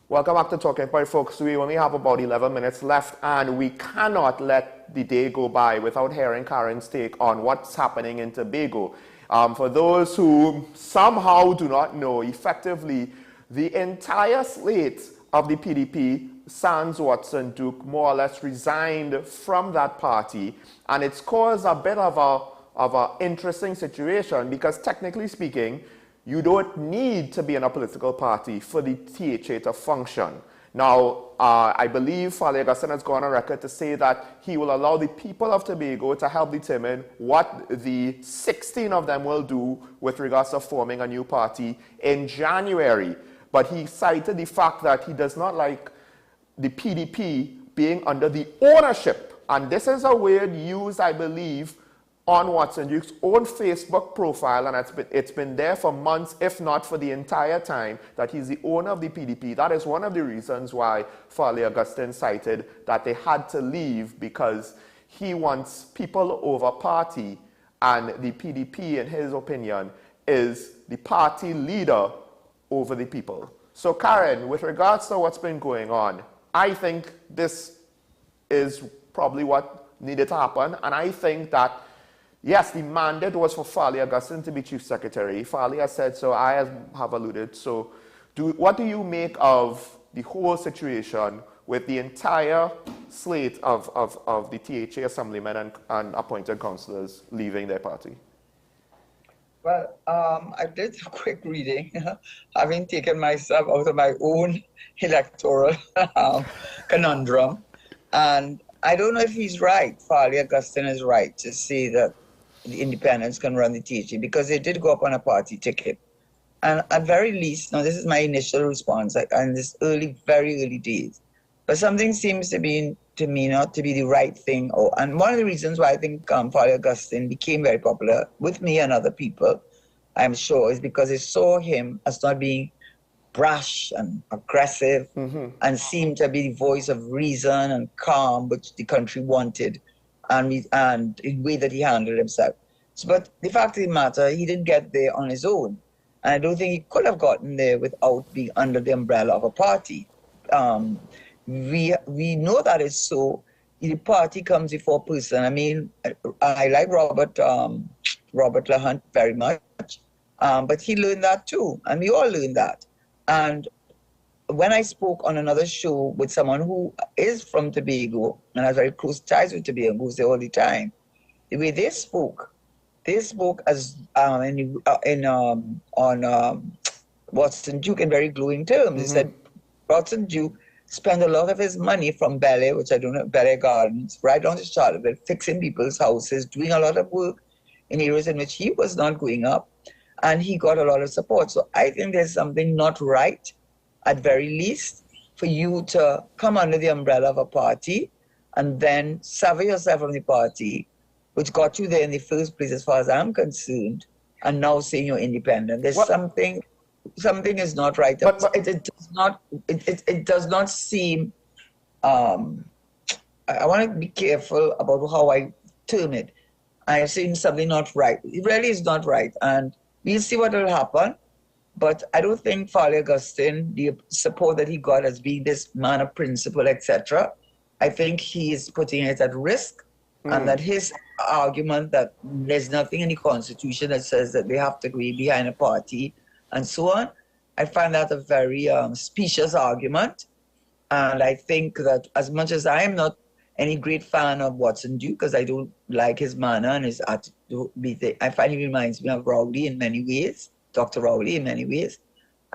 Welcome back to Talking Point, folks. We only have about 11 minutes left, and we cannot let the day go by without hearing Karen's take on what's happening in Tobago. For those who somehow do not know, effectively, the entire slate of the PDP, sans Watson Duke, more or less resigned from that party, and it's caused a bit of an interesting situation because, technically speaking, you don't need to be in a political party for the THA to function. Now, I believe Father Augustine has gone on record to say that he will allow the people of Tobago to help determine what the 16 of them will do with regards to forming a new party in January. But he cited the fact that he does not like the PDP being under the ownership, and this is a word used, I believe, on Watson Duke's own Facebook profile, and it's been there for months, if not for the entire time, that he's the owner of the PDP. That is one of the reasons why Farley Augustine cited that they had to leave, because he wants people over party, and the PDP, in his opinion, is the party leader over the people. So Karen, with regards to what's been going on, I think this is probably what needed to happen, and I think that yes, the mandate was for Farley Augustine to be Chief Secretary. Farley has said so, I have alluded. So what do you make of the whole situation with the entire slate of the THA assemblymen and appointed councillors leaving their party? Well, I did a quick reading, having taken myself out of my own electoral conundrum. And I don't know if he's right, Farley Augustine is right to say that the independents can run the THA, because they did go up on a party ticket. And at very least, now this is my initial response, in this very early days, but something seems to be, to me, not to be the right thing. And one of the reasons why I think Farley Augustine became very popular with me and other people, I'm sure, is because they saw him as not being brash and aggressive, and seemed to be the voice of reason and calm, which the country wanted, and the way that he handled himself. So, but the fact of the matter, he didn't get there on his own. And I don't think he could have gotten there without being under the umbrella of a party. We know that is so. The party comes before person. I mean, I like Robert LaHunt very much, but he learned that too, and we all learned that. And when I spoke on another show with someone who is from Tobago and has very close ties with Tobago, goes there all the time, the way they spoke as on Watson Duke in very glowing terms. They said Watson Duke spent a lot of his money from Bel Air, which I don't know, Bel Air Gardens, right down to Charlottesville, fixing people's houses, doing a lot of work in areas in which he was not going up, and he got a lot of support. So I think there's something not right, at very least, for you to come under the umbrella of a party and then sever yourself from the party, which got you there in the first place, as far as I'm concerned, and now saying you're independent. There's something is not right. It does not seem. I want to be careful about how I term it. I am saying something not right. It really is not right, and we'll see what will happen. But I don't think Farley Augustine, the support that he got as being this man of principle, etc., I think he is putting it at risk, and that his argument that there's nothing in the Constitution that says that they have to be behind a party and so on, I find that a very specious argument. And I think that as much as I am not any great fan of Watson Duke, because I don't like his manner and his attitude, I find he reminds me of Rowley in many ways, Dr. Rowley in many ways.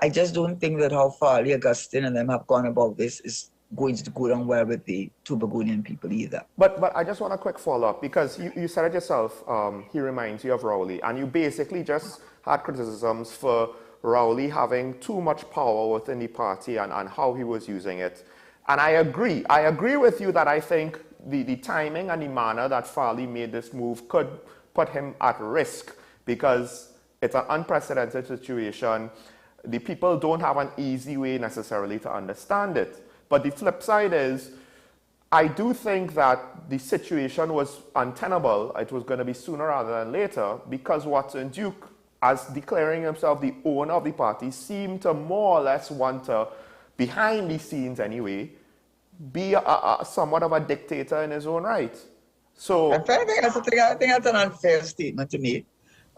I just don't think that how Farley Augustine and them have gone about this is going to go down well with the Tobagonian people either. But I just want a quick follow-up, because you said it yourself, he reminds you of Rowley, and you basically just had criticisms for Rowley having too much power within the party and how he was using it. And I agree with you that I think the timing and the manner that Farley made this move could put him at risk, because it's an unprecedented situation. The people don't have an easy way necessarily to understand it. But the flip side is, I do think that the situation was untenable. It was going to be sooner rather than later, because Watson Duke, as declaring himself the owner of the party, seemed to more or less want to, behind the scenes anyway, be somewhat of a dictator in his own right. So I think that's an unfair statement to me.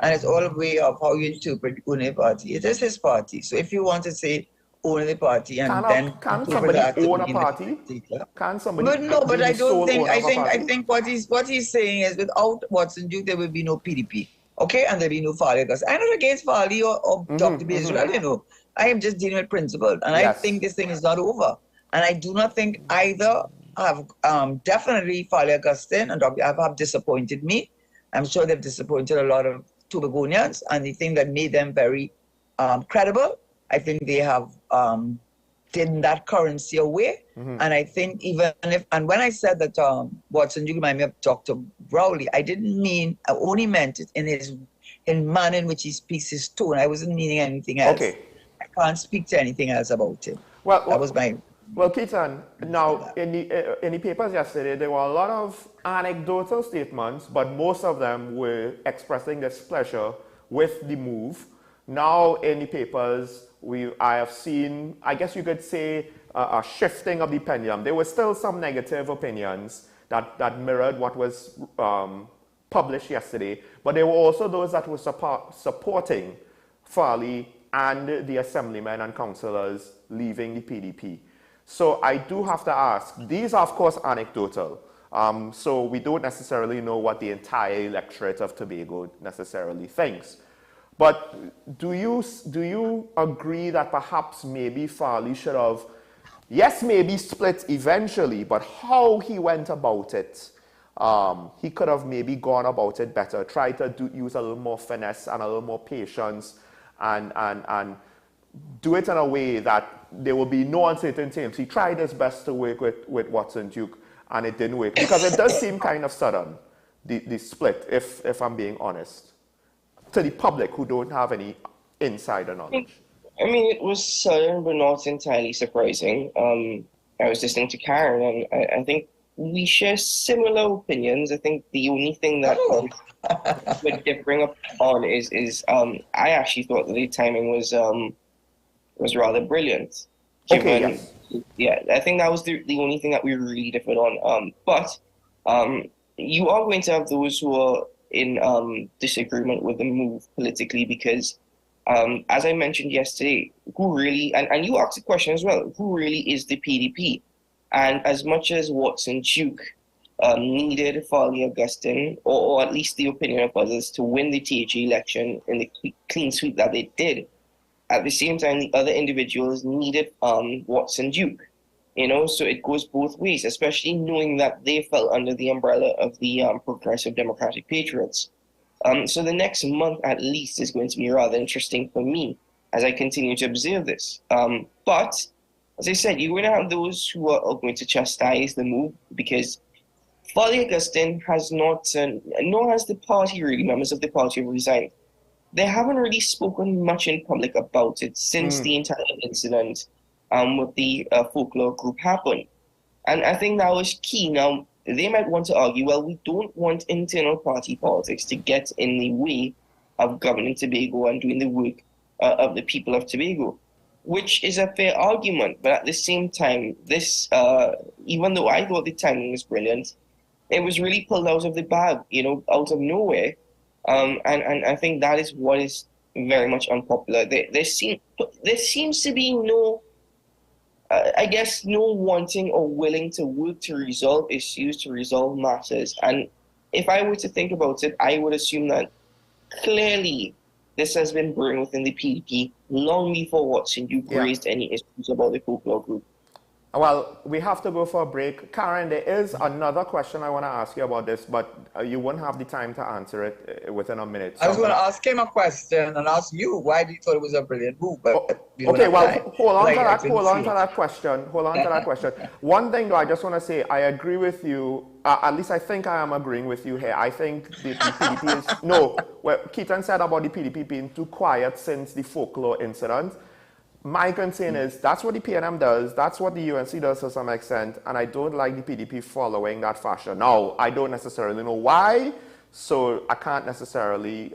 And it's all a way of how you interpret owning a party. It is his party. So if you want to say own the party and can somebody own a party? Can somebody? But no, but I don't think. I think what he's saying is, without Watson Duke, there will be no PDP. Okay, and there'll be no Farley Augustine. I'm not against Farley or Dr. B. Israel. You know, I am just dealing with principle, and I think this thing is not over. And I do not think either have definitely Farley Augustine and Dr. have disappointed me. I'm sure they've disappointed a lot of Tobagonians, and the thing that made them very credible, I think they have taken that currency away. And I think even if, and when I said that Watson, you remind me of Dr. Rowley, I didn't mean, I only meant it in manner in which he speaks, his tone. I wasn't meaning anything else. Okay. I can't speak to anything else about him. Well, that was my... Well, Keaton, now, in the papers yesterday, there were a lot of anecdotal statements, but most of them were expressing displeasure with the move. Now, in the papers, I have seen, I guess you could say, a shifting of the pendulum. There were still some negative opinions that mirrored what was published yesterday, but there were also those that were supporting Farley and the assemblymen and councillors leaving the PDP. So I do have to ask, these are of course anecdotal, so we don't necessarily know what the entire electorate of Tobago necessarily thinks. But do you agree that perhaps maybe Farley should have, yes, maybe split eventually, but how he went about it, he could have maybe gone about it better, tried to use a little more finesse and a little more patience and do it in a way that there will be no uncertainty. He tried his best to work with Watson Duke, and it didn't work. Because it does seem kind of sudden, the split, if I'm being honest, to the public who don't have any insider knowledge. I mean, it was sudden, but not entirely surprising. I was listening to Karen, and I think we share similar opinions. I think the only thing that we're differing on is I actually thought that the timing was rather brilliant. Okay, yes. Yeah, I think that was the only thing that we really differed on. But you are going to have those who are in disagreement with the move politically because, as I mentioned yesterday, who really, and you asked the question as well, who really is the PDP? And as much as Watson Duke needed Farley Augustine, or at least the opinion of others, to win the THA election in the clean sweep that they did, at the same time, the other individuals needed Watson Duke. You know, so it goes both ways, especially knowing that they fell under the umbrella of the Progressive Democratic Patriots. So the next month, at least, is going to be rather interesting for me as I continue to observe this. But, as I said, you're going to have those who are going to chastise the move because Farley Augustine has not, nor has the party really, members of the party have resigned. They haven't really spoken much in public about it since the entire incident with the folklore group happened. And I think that was key. Now, they might want to argue, well, we don't want internal party politics to get in the way of governing Tobago and doing the work of the people of Tobago, which is a fair argument. But at the same time, this, even though I thought the timing was brilliant, it was really pulled out of the bag, you know, out of nowhere. And I think that is what is very much unpopular. There seems to be no, I guess, no wanting or willing to work to resolve issues, to resolve matters. And if I were to think about it, I would assume that clearly this has been brewing within the PDP long before Watson Duke raised any issues about the folklore group. Well, we have to go for a break. Karen, there is another question I want to ask you about this, but you won't have the time to answer it within a minute. So I was going to ask him a question and ask you why do you thought it was a brilliant move. But okay, well, hold on to that question. One thing though, I just want to say, I agree with you. At least I think I am agreeing with you here. I think the PDP is, no, well, Keaton said about the PDP being too quiet since the folklore incident. My concern is that's what the PNM does, that's what the UNC does to some extent, and I don't like the PDP following that fashion. Now, I don't necessarily know why, so I can't necessarily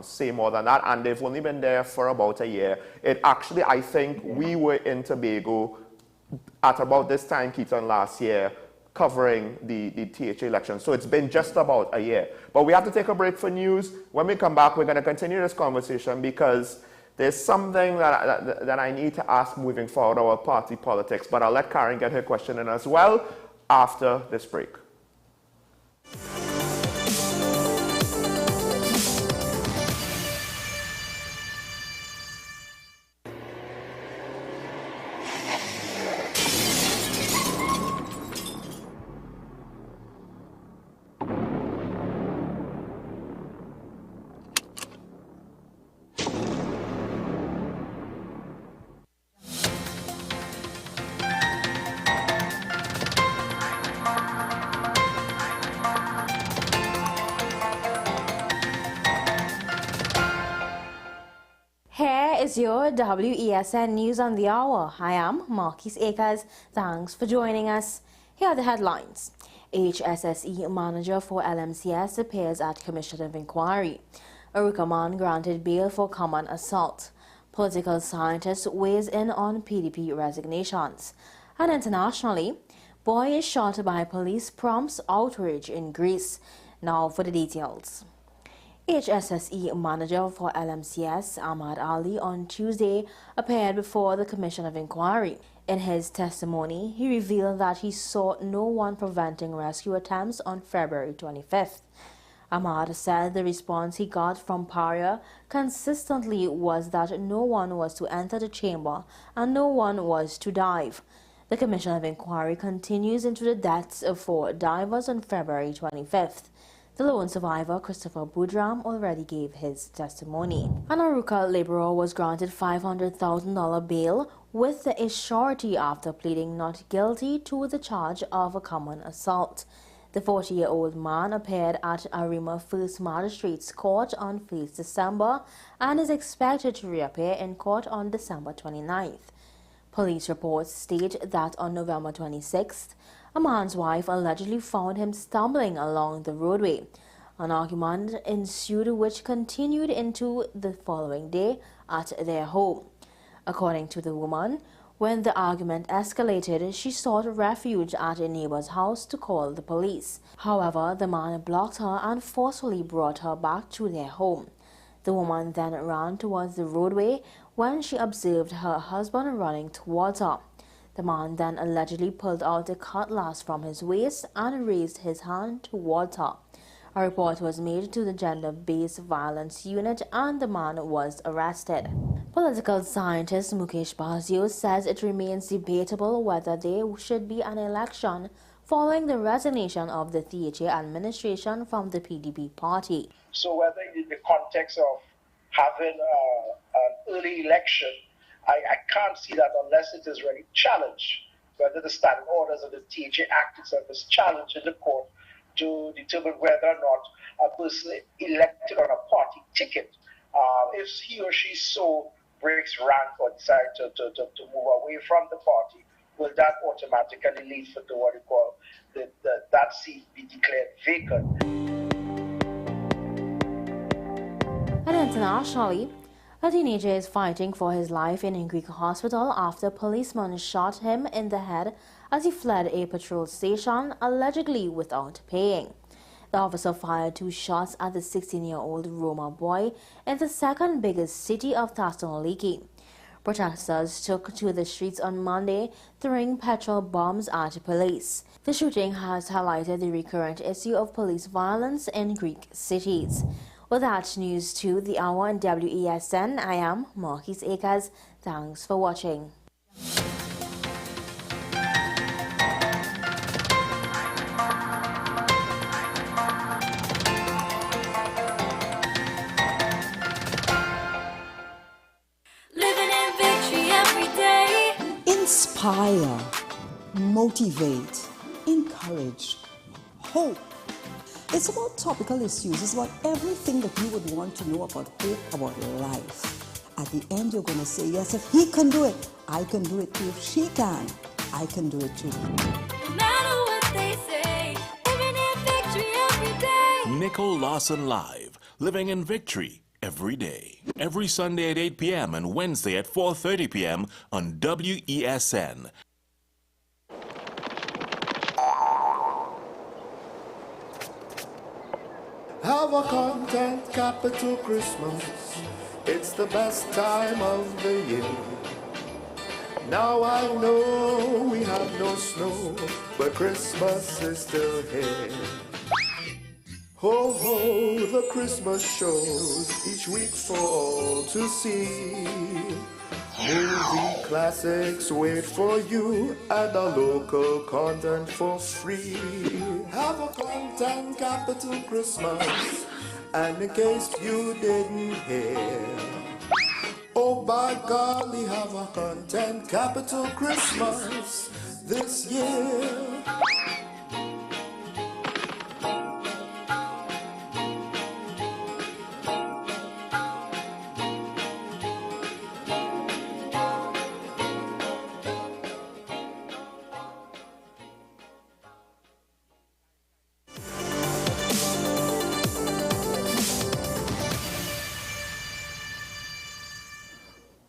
say more than that, and they've only been there for about a year. It actually, I think we were in Tobago at about this time, Keaton, last year, covering the THA election. So it's been just about a year. But we have to take a break for news. When we come back, we're going to continue this conversation because there's something that I need to ask moving forward about party politics, but I'll let Karen get her question in as well after this break. is your WESN News on the Hour. I am Marquise Akers. Thanks for joining us. Here are the headlines. HSSE manager for LMCS appears at Commission of Inquiry. Arukaman granted bail for common assault. Political scientist weighs in on PDP resignations. And internationally, boy is shot by police prompts outrage in Greece. Now for the details. HSSE manager for LMCS, Ahmad Ali, on Tuesday appeared before the Commission of Inquiry. In his testimony, he revealed that he saw no one preventing rescue attempts on February 25th. Ahmad said the response he got from Paria consistently was that no one was to enter the chamber and no one was to dive. The Commission of Inquiry continues into the deaths of 4 divers on February 25th. The lone survivor, Christopher Boudram, already gave his testimony. An Aruka laborer was granted $500,000 bail with a surety after pleading not guilty to the charge of a common assault. The 40-year-old man appeared at Arima First Magistrates Court on 1st December and is expected to reappear in court on December 29th. Police reports state that on November 26th, a man's wife allegedly found him stumbling along the roadway. An argument ensued which continued into the following day at their home. According to the woman, when the argument escalated, she sought refuge at a neighbor's house to call the police. However, the man blocked her and forcefully brought her back to their home. The woman then ran towards the roadway when she observed her husband running towards her. The man then allegedly pulled out a cutlass from his waist and raised his hand towards her. A report was made to the Gender-Based Violence Unit and the man was arrested. Political scientist Mukesh Bazio says it remains debatable whether there should be an election following the resignation of the THA administration from the PDP party. So whether in the context of having an early election, I can't see that unless it is really challenged, whether the standing orders of the THA Act itself is challenged in the court to determine whether or not a person elected on a party ticket, if he or she so breaks rank or decides to move away from the party, will that automatically lead to what you call that seat be declared vacant? And internationally, a teenager is fighting for his life in a Greek hospital after policemen shot him in the head as he fled a patrol station, allegedly without paying. The officer fired 2 shots at the 16-year-old Roma boy in the second biggest city of Thessaloniki. Protesters took to the streets on Monday, throwing petrol bombs at police. The shooting has highlighted the recurrent issue of police violence in Greek cities. Well, that's news to the hour on WESN. I am Marquise Akers. Thanks for watching. Living in victory every day. Inspire, motivate, encourage, hope. It's about topical issues. It's about everything that you would want to know about hope, about life. At the end, you're going to say, yes, if he can do it, I can do it too. If she can, I can do it too. No matter what they say, living in victory every day. Nicole Lawson Live, living in victory every day. Every Sunday at 8 p.m. and Wednesday at 4:30 p.m. on WESN. Have a content capital Christmas. It's the best time of the year. Now I know we have no snow, but Christmas is still here. Ho ho, the Christmas shows each week for all to see. Movie classics wait for you and our local content for free. Have a content capital Christmas, and in case you didn't hear, oh by golly, have a content capital Christmas this year.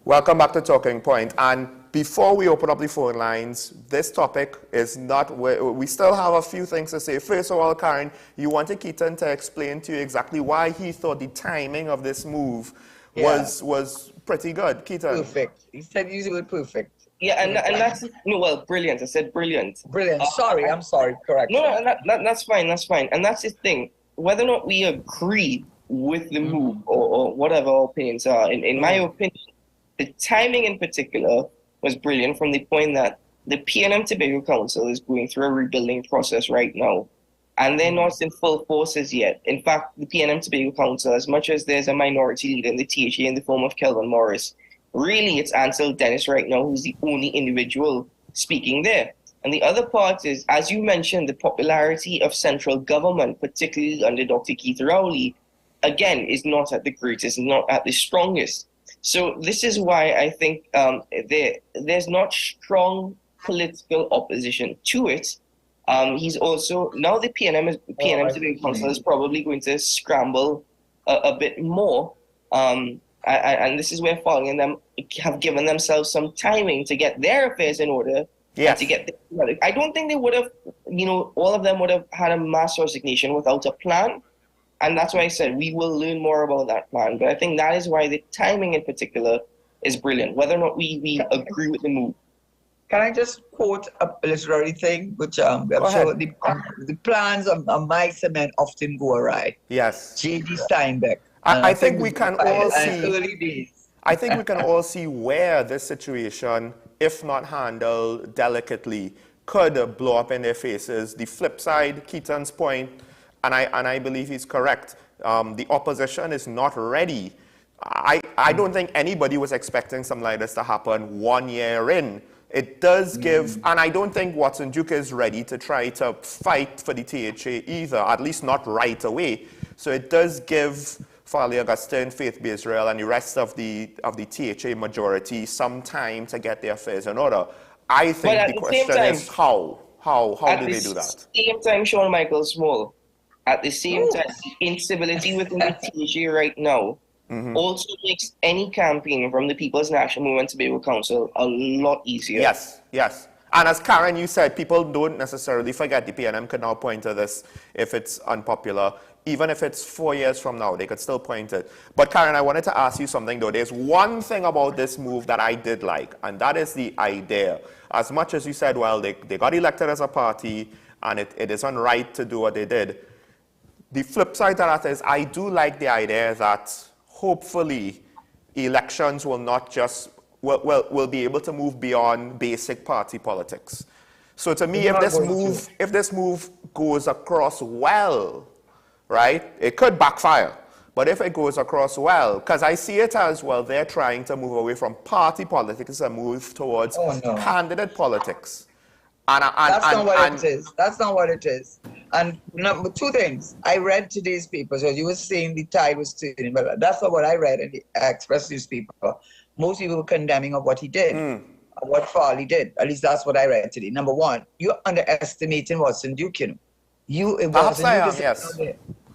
Welcome back to Talking Point. And before we open up the phone lines, this topic is not, we still have a few things to say. First of all, Karen, you wanted Keaton to explain to you exactly why he thought the timing of this move was pretty good. Keaton. Perfect. He said use the word perfect. Yeah, and that's, no, well, brilliant. I said brilliant. Brilliant. Sorry, I'm sorry. Correct. No, that's fine. That's fine. And that's the thing. Whether or not we agree with the move or whatever our opinions are, in my opinion, the timing in particular was brilliant from the point that the PNM Tobago Council is going through a rebuilding process right now. And they're not in full forces yet. In fact, the PNM Tobago Council, as much as there's a minority leader in the THA in the form of Kelvin Morris, really it's Ansel Dennis right now who's the only individual speaking there. And the other part is, as you mentioned, the popularity of central government, particularly under Dr. Keith Rowley, again, is not at the greatest, not at the strongest. So this is why I think there's not strong political opposition to it. He's also, now the PNM Tobago Council is probably going to scramble a bit more. And this is where Foley and them have given themselves some timing to get their affairs in order. Yes. To get I don't think they would have, all of them would have had a mass resignation without a plan. And that's why I said we will learn more about that plan. But I think that is why the timing in particular is brilliant, whether or not we agree with the move. Can I just quote a literary thing, which I'm sure the plans of my cement often go awry. Yes. J.D. Steinbeck. I think we can all see. Early days. I think we can all see where this situation, if not handled delicately, could blow up in their faces. The flip side, Keaton's point, and I believe he's correct. The opposition is not ready. I don't think anybody was expecting something like this to happen 1 year in. It does give, and I don't think Watson Duke is ready to try to fight for the THA either, at least not right away. So it does give Farley Augustine, Faith Israel, and the rest of the THA majority some time to get their affairs in order. I think the question is how do they do that? At the same time, Sean Michael Small, at the same time, the instability within the THA right now also makes any campaign from the People's National Movement Tobago Council a lot easier. Yes, yes. And as Karen, you said, people don't necessarily forget. The PNM can now point to this if it's unpopular. Even if it's 4 years from now, they could still point it. But Karen, I wanted to ask you something though. There's one thing about this move that I did like, and that is the idea. As much as you said, well, they got elected as a party, and it isn't right to do what they did. The flip side to that is I do like the idea that hopefully elections will not just, will be able to move beyond basic party politics. So to me, if this move goes across well, right, it could backfire. But if it goes across well, because I see it as, well, they're trying to move away from party politics and move towards candidate politics. That's not what it is. That's not what it is. And two things. I read today's paper, so you were saying the tide was turning, but that's not what I read in the Express newspaper. Most people were condemning of what he did, what Farley did. At least that's what I read today. Number one, you're underestimating Watson Duke, Yes.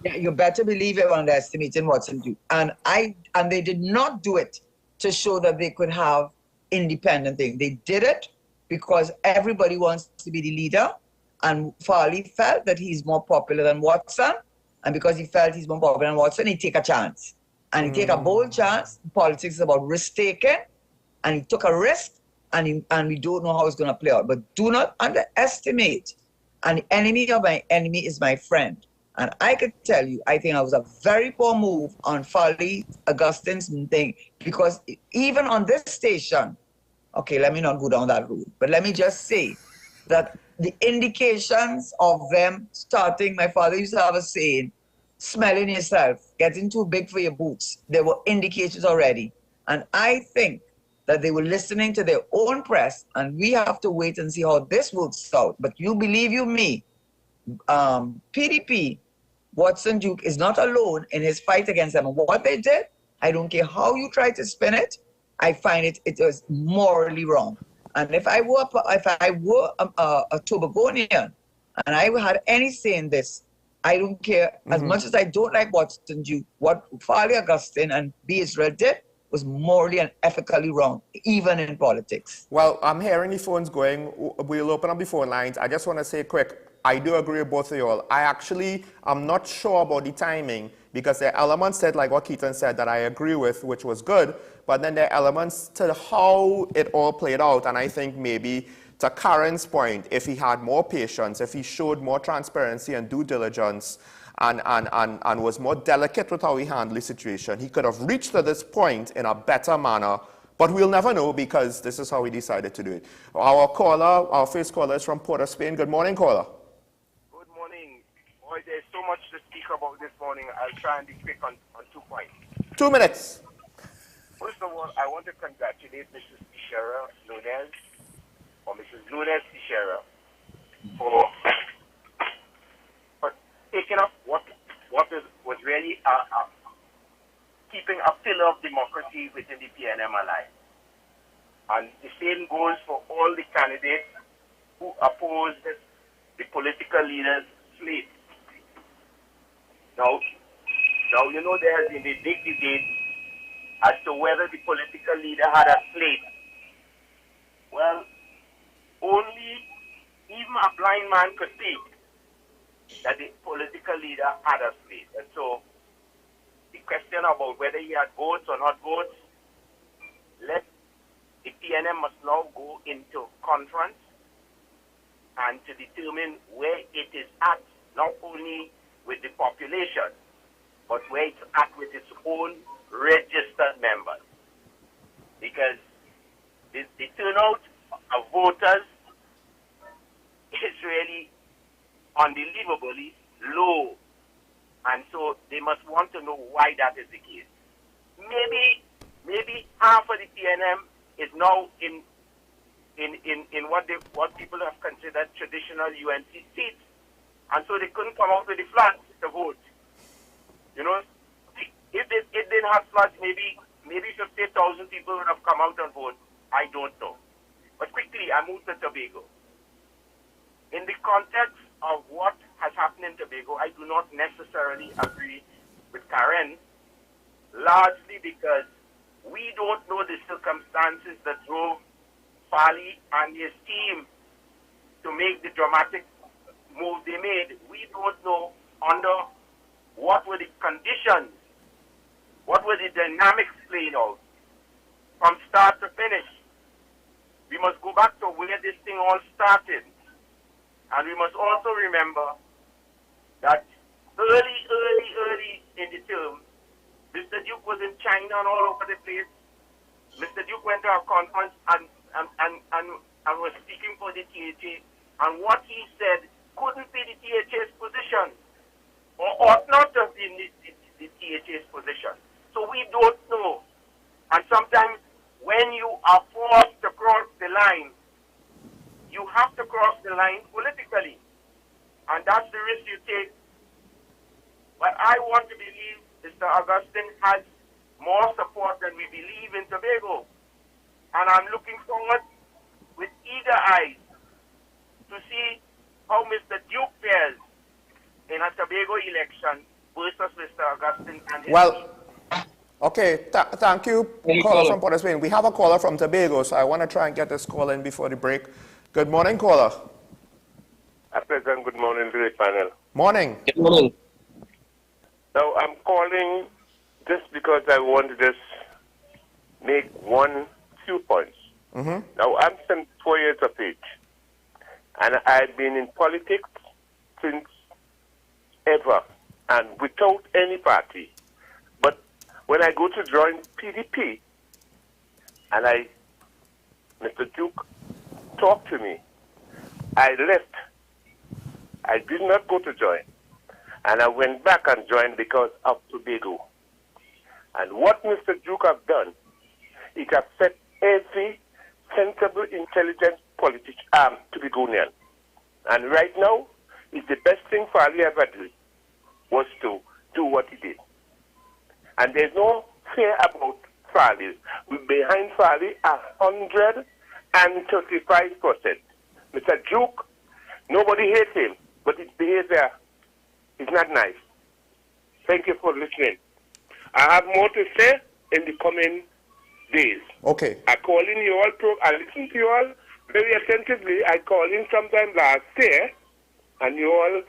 Yeah, you better believe you're underestimating Watson Duke. And they did not do it to show that they could have independent thing. They did it because everybody wants to be the leader, and Farley felt that he's more popular than Watson, and because he felt he's more popular than Watson, he take a chance. And he take a bold chance. Politics is about risk-taking, and he took a risk, and we don't know how it's going to play out. But do not underestimate, and the enemy of my enemy is my friend. And I could tell you, I think it was a very poor move on Farley Augustine's thing, because even on this station, okay, let me not go down that road, but let me just say that the indications of them starting, my father used to have a saying, smelling yourself, getting too big for your boots. There were indications already. And I think that they were listening to their own press, and we have to wait and see how this works out. But you believe you me, PDP, Watson Duke is not alone in his fight against them. And what they did, I don't care how you try to spin it, I find it was morally wrong. And if I were a Tobagonian and I had any say in this, I don't care. As much as I don't like Watson Duke, what Farley Augustine and B. Israel did was morally and ethically wrong, even in politics. Well, I'm hearing the phones going. We'll open up the phone lines. I just want to say quick, I do agree with both of you all. I'm not sure about the timing because there are elements that, like what Keaton said, that I agree with, which was good, but then there are elements to how it all played out, and I think maybe to Karen's point, if he had more patience, if he showed more transparency and due diligence, and was more delicate with how he handled the situation, he could have reached to this point in a better manner. But we'll never know because this is how we decided to do it. Our first caller is from Port of Spain. Good morning, caller. Good morning. Boy, there's so much to speak about this morning. I'll try and be quick on 2 points. 2 minutes. First of all, I want to congratulate Mrs. Teixeira Nunez, or Mrs. Nunez Teixeira, for taking up what was really keeping a pillar of democracy within the PNM alive. And the same goes for all the candidates who opposed the political leaders' slate. Now, you know there has been a big debate as to whether the political leader had a slate. Well, only even a blind man could see that the political leader had a slate. And so the question about whether he had votes or not votes, the PNM must now go into conference and to determine where it is at, not only with the population, but where it's at with its own registered members. Because the turnout of voters is really unbelievably low. And so they must want to know why that is the case. Maybe half of the PNM is now in what people have considered traditional UNC seats. And so they couldn't come out with the flags to vote. You know, if it didn't have flags, maybe 50,000 people would have come out and vote. I don't know. But quickly, I move to Tobago. In the context of what has happened in Tobago, I do not necessarily agree with Karen, largely because we don't know the circumstances that drove Farley and his team to make the dramatic move they made. We don't know under what were the conditions, what were the dynamics playing out from start to finish. We must go back to where this thing all started. And we must also remember that early in the term, Mr. Duke was in China and all over the place. Mr. Duke went to a conference and was speaking for the THA. And what he said couldn't be the THA's position, or ought not to have been the THA's position. So we don't know. And sometimes when you are forced to cross the line, you have to cross the line politically. And that's the risk you take. But I want to believe Mr. Augustine has more support than we believe in Tobago. And I'm looking forward with eager eyes to see how Mr. Duke fares in a Tobago election versus Mr. Augustine and his team. Okay, thank you, caller from Port of Spain. We have a caller from Tobago, so I want to try and get this call in before the break. Good morning, caller. Pleasant good morning to the panel. Morning. Good morning. Now, I'm calling just because I want to just make 2 points. Now, I'm 74 years of age, and I've been in politics since ever, and without any party. But when I go to join PDP, and Mr. Duke talked to me, I left. I did not go to join. And I went back and joined because of Tobago. And what Mr. Duke has done, it has set every sensible, intelligent Tobagonian. And right now, it's the best thing Farley ever did was to do what he did. And there's no fear about Farley. Behind Farley, 135%. Mr. Duke, nobody hates him, but his behavior is not nice. Thank you for listening. I have more to say in the coming days. Okay. I call in you all, I listen to you all very attentively. I call in sometime last year, and you all,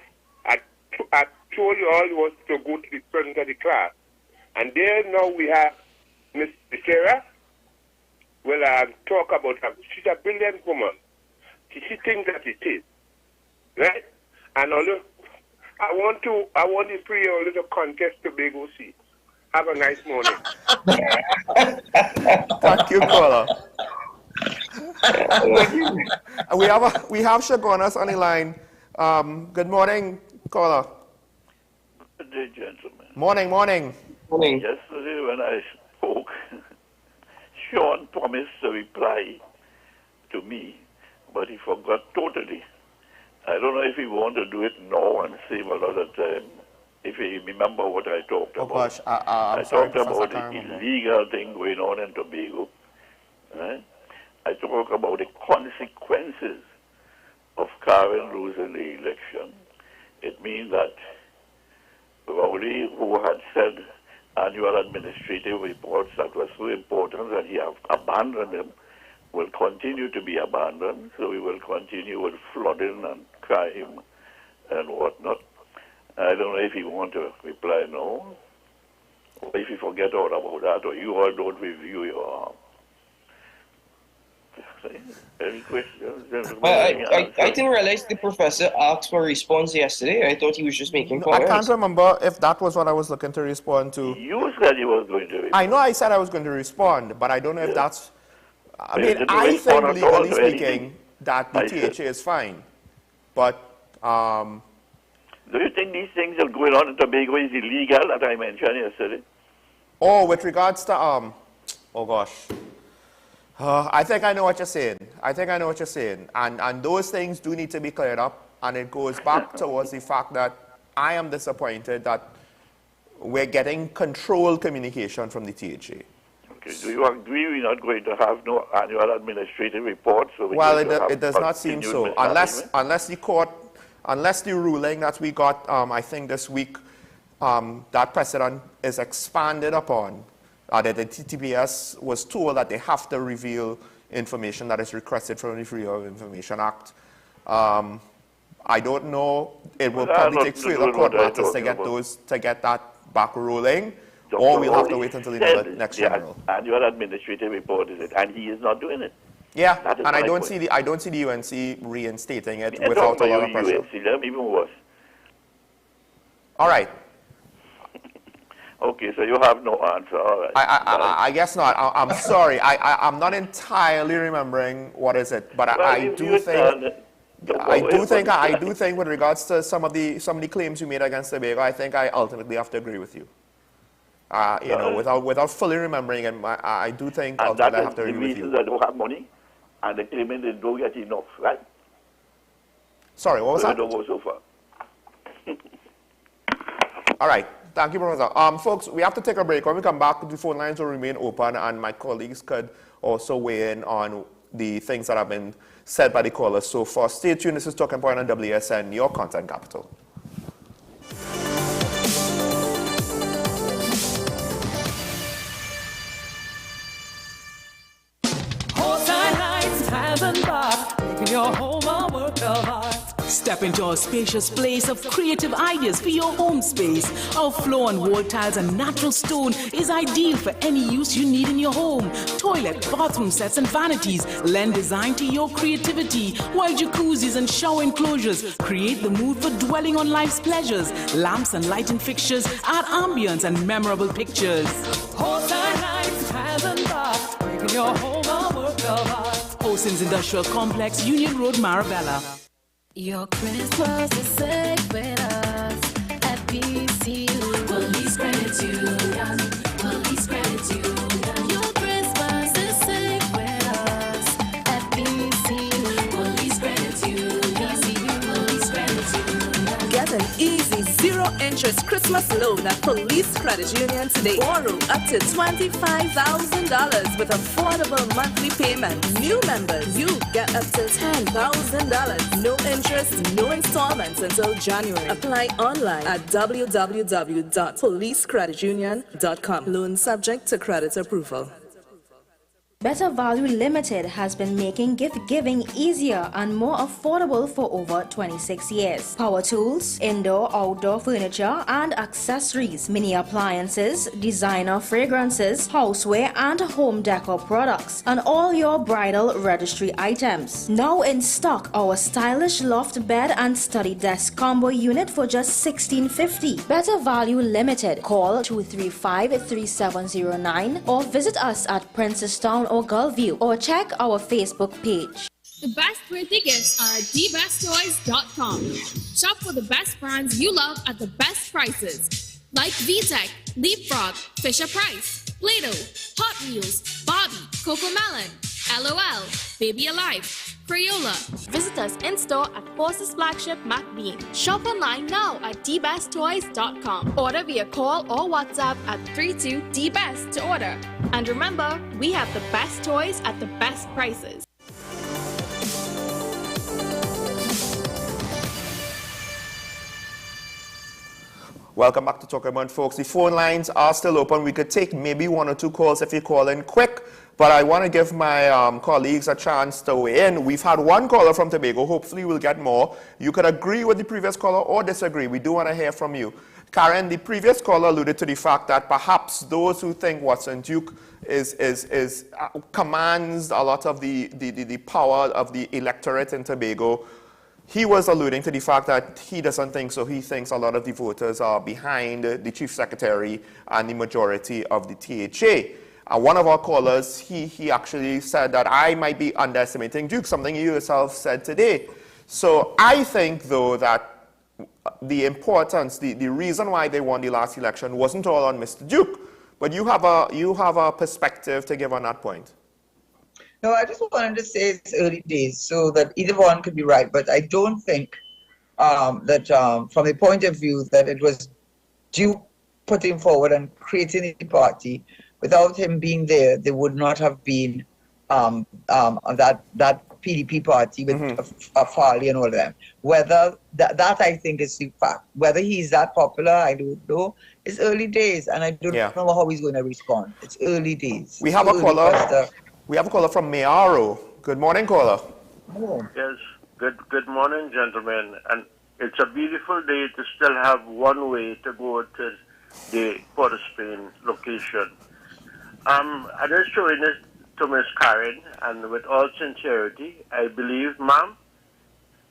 I told you all was to go to the front of the class. And there now we have Miss Sarah. Well, talk about her. She's a brilliant woman. She thinks that it is. Right? And although I want to pray a little contest to Tobago seats. Have a nice morning. Thank you, caller. we have Shagonas on the line. Good morning, caller. Good day, gentlemen. Morning. Yesterday when I spoke, Sean promised to reply to me, but he forgot totally. I don't know if he want to do it now and save a lot of time. If you remember what I talked about. Gosh, I sorry, talked about the remember. illegal thing going on in Tobago. Right? I talked about the consequences of Karen losing the election. It means that Rowley, who had said annual administrative reports that were so important that he have abandoned them, will continue to be abandoned. So we will continue with flooding and crime and whatnot. I don't know if you want to reply no, or if you forget all about that, or you all don't review your any questions. I didn't realize the professor asked for a response yesterday. I thought he was just making comments. I can't remember if that was what I was looking to respond to. You said you were going to respond. I know I said I was going to respond, but I don't know if that's... I mean, I think, legally speaking, that the THA is fine. But... do you think these things that are going on in Tobago is illegal that I mentioned yesterday? Oh, with regards to... oh, gosh. I think I know what you're saying. And those things do need to be cleared up. And it goes back towards the fact that I am disappointed that we're getting controlled communication from the THA. Okay. Do you agree we're not going to have no annual administrative report? So well, it does not seem so. Unless the ruling that we got, I think this week, that precedent is expanded upon. That the TTPS was told that they have to reveal information that is requested from the Freedom of Information Act. I don't know. It will probably take further court matters to get that back rolling, or we'll have to wait until the next general. Annual administrative report is it, and he is not doing it. Yeah, and I don't see the UNC reinstating it without a lot of pressure. UNC, even worse. All right. Okay, so you have no answer. All right. I guess not. I'm sorry. I'm not entirely remembering what is it, but I do think with regards to some of the claims you made against Tobago, I think I ultimately have to agree with you. You know, without fully remembering it, I do think ultimately I have to agree with you. And that is the reason they don't have money, and they claim they don't get enough, right? Sorry, what was that? Don't go so far. All right. Thank you, Professor. Folks, we have to take a break. When we come back, the phone lines will remain open, and my colleagues could also weigh in on the things that have been said by the callers so far. Stay tuned. This is Talking Point on WSN, your content capital. Making your home a work of art. Step into a spacious place of creative ideas for your home space. Our floor and wall tiles and natural stone is ideal for any use you need in your home. Toilet, bathroom sets and vanities lend design to your creativity, while jacuzzis and shower enclosures create the mood for dwelling on life's pleasures. Lamps and lighting fixtures add ambience and memorable pictures. Horse-side lights, tiles and bath, making your home a work of art. Hosins Industrial Complex, Union Road, Marabella. Your Christmas is safe with us at PCU. Police Credit Union. Police Credit Union. Your Christmas is safe with us at PCU. Police Credit Union. Police Credit Union. Get an easy zero-interest Christmas loan at Police Credit Union today. Borrow up to $25,000 with affordable monthly payments. New members, you get up to $10,000. No interest, no installments until January. Apply online at www.policecreditunion.com. Loan subject to credit approval. Better Value Limited has been making gift giving easier and more affordable for over 26 years. Power tools, indoor, outdoor furniture and accessories, mini appliances, designer fragrances, houseware and home decor products, and all your bridal registry items. Now in stock, our stylish loft bed and study desk combo unit for just $16.50. Better Value Limited. Call 235-3709 or visit us at Princestown or Gulview, or check our Facebook page. The best birthday gifts are at dbesttoys.com. Shop for the best brands you love at the best prices. Like VTech, Leapfrog, Fisher-Price, Play-Doh, Hot Wheels, Barbie, Cocomelon, LOL, Baby Alive, Crayola. Visit us in-store at Forces Flagship McBean. Shop online now at dbesttoys.com. Order via call or WhatsApp at 32DBEST to order. And remember, we have the best toys at the best prices. Welcome back to Talk About, folks. The phone lines are still open. We could take maybe 1 or 2 calls if you call in quick, but I want to give my colleagues a chance to weigh in. We've had 1 caller from Tobago. Hopefully we'll get more. You could agree with the previous caller or disagree. We do want to hear from you. Karen, the previous caller alluded to the fact that perhaps those who think Watson Duke commands a lot of the power of the electorate in Tobago. He was alluding to the fact that he doesn't think so. He thinks a lot of the voters are behind the Chief Secretary and the majority of the THA. One of our callers, he actually said that I might be underestimating Duke, something you yourself said today. So I think, though, that the importance, the reason why they won the last election wasn't all on Mr. Duke, but you have a perspective to give on that point. No, I just wanted to say it's early days, so that either one could be right. But I don't think that from the point of view that it was Duke putting forward and creating the party, without him being there, there would not have been that PDP party with Farley and all of them. Whether that I think is the fact. Whether he's that popular, I don't know. It's early days, and I don't know how he's going to respond. It's early days. We have a caller. We have a caller from Mayaro. Good morning, caller. Yes. Good morning, gentlemen. And it's a beautiful day to still have one way to go to the Port of Spain location. I just showing this to Miss Karen, and with all sincerity, I believe, ma'am,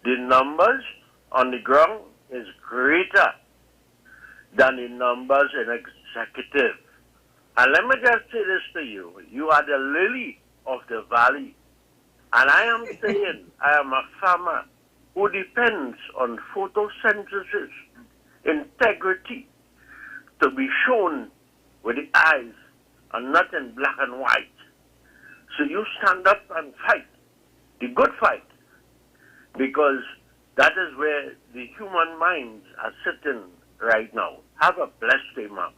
the numbers on the ground is greater than the numbers in executive. And let me just say this to you. You are the lily of the valley. And I am saying I am a farmer who depends on photosynthesis, integrity, to be shown with the eyes and not in black and white. So you stand up and fight, the good fight, because that is where the human minds are sitting right now. Have a blessed day, ma'am.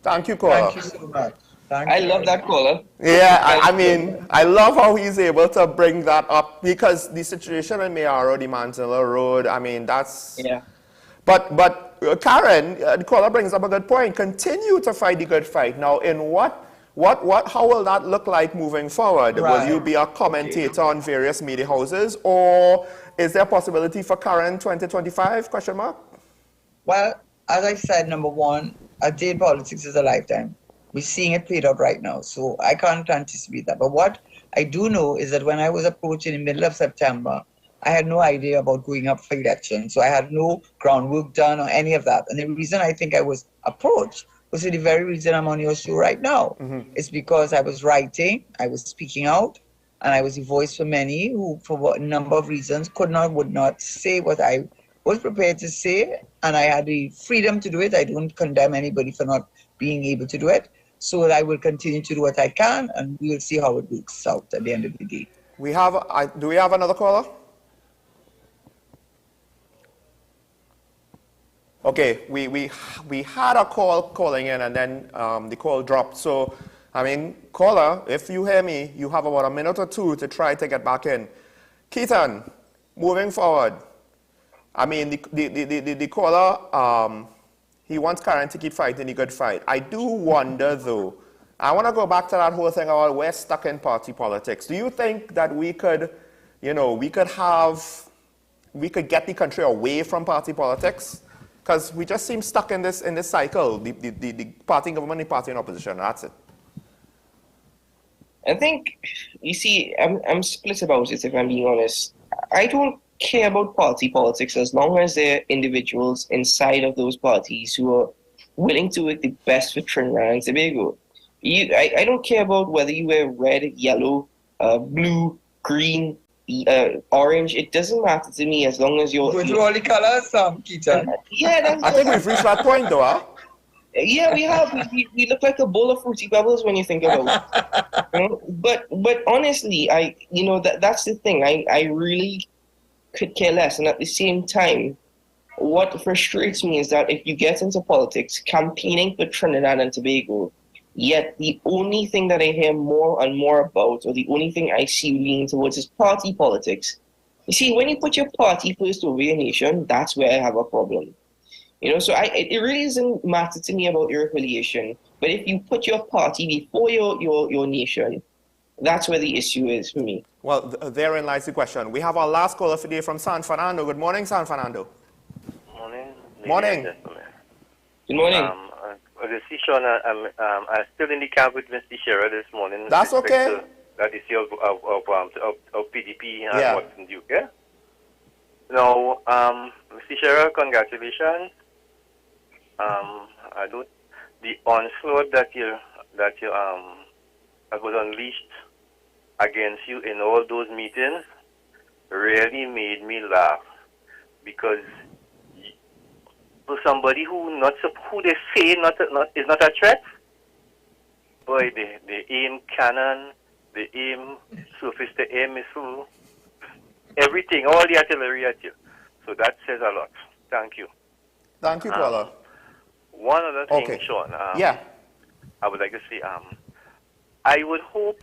Thank you, caller. Thank you so much. I love that caller. Yeah, I mean, I love how he's able to bring that up, because the situation in Mayaro, the Manzilla Road, I mean, that's... Yeah. But Karen, the caller brings up a good point. Continue to fight the good fight. Now, in how will that look like moving forward? Right. Will you be a commentator on various media houses, or is there a possibility for Karen 2025, question mark? Well, as I said, number one, a day in politics is a lifetime. We're seeing it played out right now, so I can't anticipate that. But what I do know is that when I was approached in the middle of September, I had no idea about going up for election, so I had no groundwork done or any of that. And the reason I think I was approached was for the very reason I'm on your show right now. It's because I was writing, I was speaking out, and I was a voice for many who, for a number of reasons, would not say what I was prepared to say, and I had the freedom to do it. I don't condemn anybody for not being able to do it. So I will continue to do what I can, and we will see how it works out at the end of the day. Do we have another caller? Okay, we had a call calling in, and then the call dropped. So, I mean, caller, if you hear me, you have about a minute or two to try to get back in. Keaton, moving forward, I mean, the caller, he wants Karen to keep fighting the good fight. I do wonder, though, I want to go back to that whole thing about we're stuck in party politics. Do you think that we could, we could get the country away from party politics? Because we just seem stuck in this cycle, the party in government, the party in opposition, that's it. I think, you see, I'm split about it, if I'm being honest. I don't care about party politics as long as there are individuals inside of those parties who are willing to work the best for Trinidad and Tobago. I don't care about whether you wear red, yellow, blue, green, orange. It doesn't matter to me as long as you're... Go through all the colors, Keaton. Yeah, I think we've reached that point, though, huh? Yeah, we have. We look like a bowl of Fruity Pebbles when you think about it. But honestly, that's the thing. I really could care less. And at the same time, what frustrates me is that if you get into politics, campaigning for Trinidad and Tobago, yet the only thing that I hear more and more about, or the only thing I see leaning towards, is party politics. You see, when you put your party first over your nation, that's where I have a problem. So it really doesn't matter to me about your affiliation. But if you put your party before your nation, that's where the issue is for me. Well, therein lies the question. We have our last caller for today from San Fernando. Good morning, San Fernando. Morning. Morning. Good morning. Sean, I'm still in the camp with Mr. Shearer this morning. That's okay. That is of PDP and Watson Duke, yeah? Now, Mr. Shearer, congratulations. The onslaught that was unleashed against you in all those meetings really made me laugh, because for somebody who they say is not a threat, boy, they aim cannon, they aim surface to air missile, everything, all the artillery at you. So that says a lot. Thank you. Thank you, caller. One other thing, Okay. Sean. I would like to say, I would hope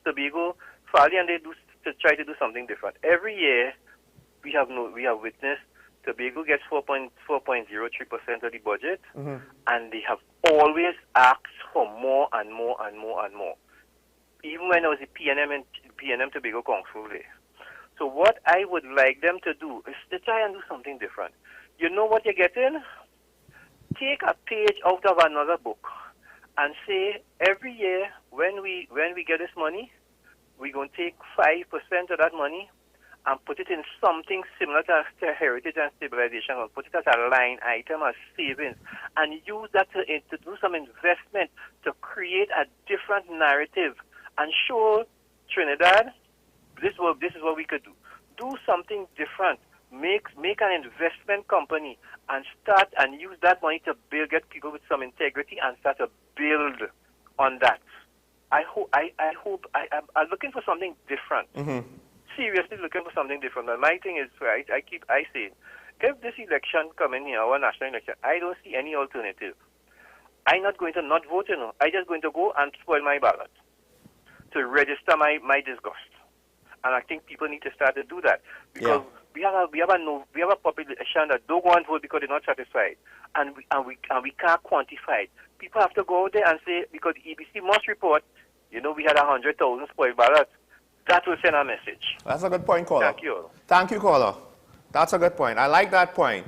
Tobago, Fali, and they try to do something different. Every year, we have witnessed Tobago gets 4.03% of the budget, and they have always asked for more and more and more and more. Even when I was the PNM Tobago Council there. So what I would like them to do is to try and do something different. You know what you're getting? Take a page out of another book and say, every year when we get this money, we're going to take 5% of that money and put it in something similar to heritage and stabilization, and put it as a line item, as savings, and use that to do some investment to create a different narrative and show Trinidad, this is what we could do. Do something different. Make an investment company and start and use that money to get people with some integrity and start to build on that. I'm looking for something different. Seriously looking for something different. But my thing is, right, I say, if this election come in here, our national election, I don't see any alternative. I'm not going to not vote, I'm just going to go and spoil my ballot to register my disgust. And I think people need to start to do that, because we have a population that don't want to vote because they're not satisfied, and we can't quantify it. People have to go out there and say, because the EBC must report, we had 100,000 spoiled ballots. That will send a message. That's a good point, caller. Thank you. Thank you, caller. That's a good point. I like that point.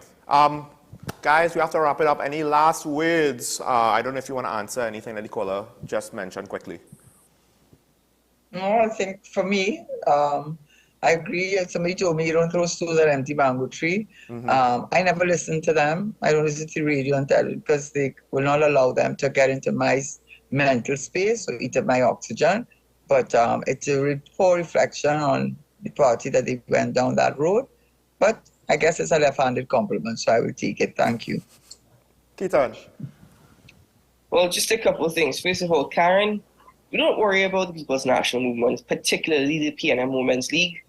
Guys, we have to wrap it up. Any last words? I don't know if you want to answer anything that the caller just mentioned quickly. No, I think for me, I agree. Somebody told me you don't throw stools at empty bamboo tree. I never listen to them. I don't listen to radio and television because they will not allow them to get into my mental space or eat up my oxygen. But it's a poor reflection on the party that they went down that road. But I guess it's a left-handed compliment, so I will take it. Thank you. Keaton. Well, just a couple of things. First of all, Karen, do not worry about the People's National Movement, particularly the PNM Women's League.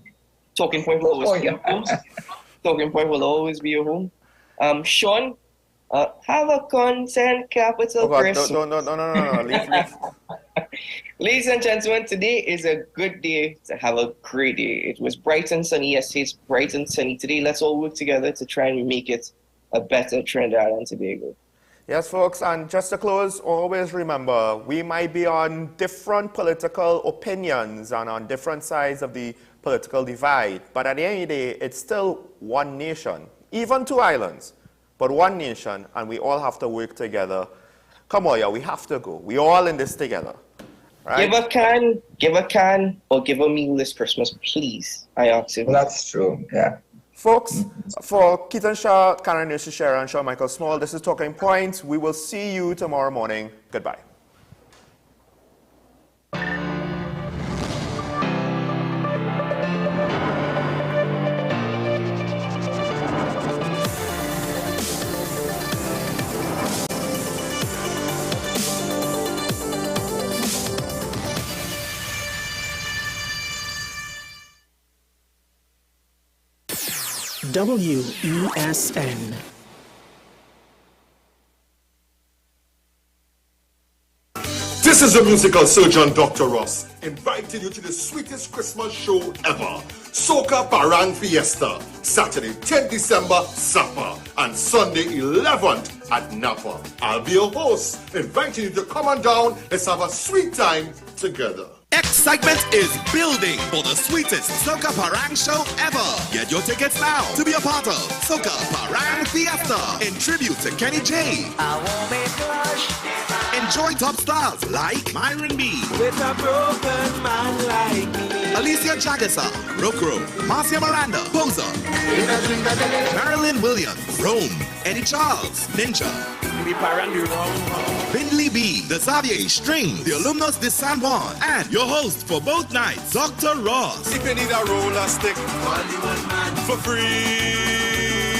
Talking point will always be your home. Talking point will always be your home. Sean, have a consent capital Chris. No. Leave. Ladies and gentlemen, today is a good day to have a great day. It was bright and sunny yesterday. It's bright and sunny today. Let's all work together to try and make it a better Trinidad and Tobago. Yes, folks, and just to close, always remember, we might be on different political opinions and on different sides of the political divide, but at the end of the day, it's still one nation, even two islands, but one nation, and we all have to work together. Come on, yeah, we have to go. We all in this together. Right? Give a can, or give a meal this Christmas, please. I ask you. Well, that's true, yeah. Folks, for Keaton Shaw, Karen Nusishera, and Shaw Michael Small, this is Talking Points. We will see you tomorrow morning. Goodbye. WESN. This is the musical surgeon, Dr. Ross, inviting you to the sweetest Christmas show ever. Soca Parang Fiesta, Saturday 10 December, Sapa, and Sunday 11th at Napa. I'll be your host, inviting you to come on down. Let's have a sweet time together. Excitement is building for the sweetest Soca Parang show ever. Get your tickets now to be a part of Soca Parang Fiesta in tribute to Kenny J. Enjoy top stars like Myron B. With a broken man like me. Alicia Jagasa, Rokro, Marcia Miranda, Poser, Marilyn Williams, Rome, Eddie Charles, Ninja. Bindley B, the Xavier String, the Alumnus de San Juan, and your host for both nights, Dr. Ross. If you need a roller stick, for free.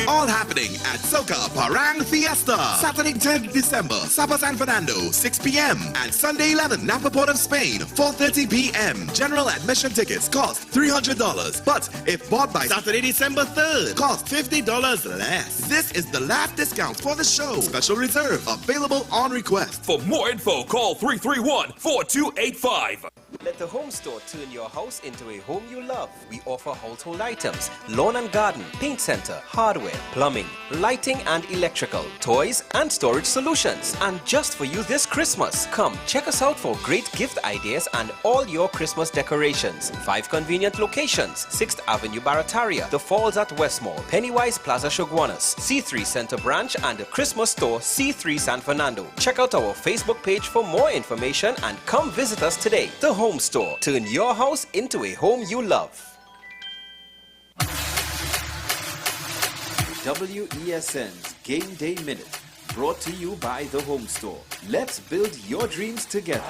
All happening at Soca Parang Fiesta. Saturday 10th December, Sapa San Fernando, 6 p.m. And Sunday 11th, Napa Port of Spain, 4:30 p.m. General admission tickets cost $300. But if bought by Saturday, December 3rd, cost $50 less. This is the last discount for the show. Special reserve available on request. For more info, call 331-4285. Let the Home Store turn your house into a home you love. We offer household items, lawn and garden, paint center, hardware, plumbing, lighting and electrical, toys and storage solutions. And just for you this Christmas, come check us out for great gift ideas and all your Christmas decorations. 5 convenient locations: 6th Avenue Barataria, The Falls at Westmall, Pennywise Plaza Shoguanas, C3 Center Branch and the Christmas Store C3 San Fernando. Check out our Facebook page for more information and come visit us today. The Home Store. Turn your house into a home you love. WESN's Game Day Minute, brought to you by The Home Store. Let's build your dreams together.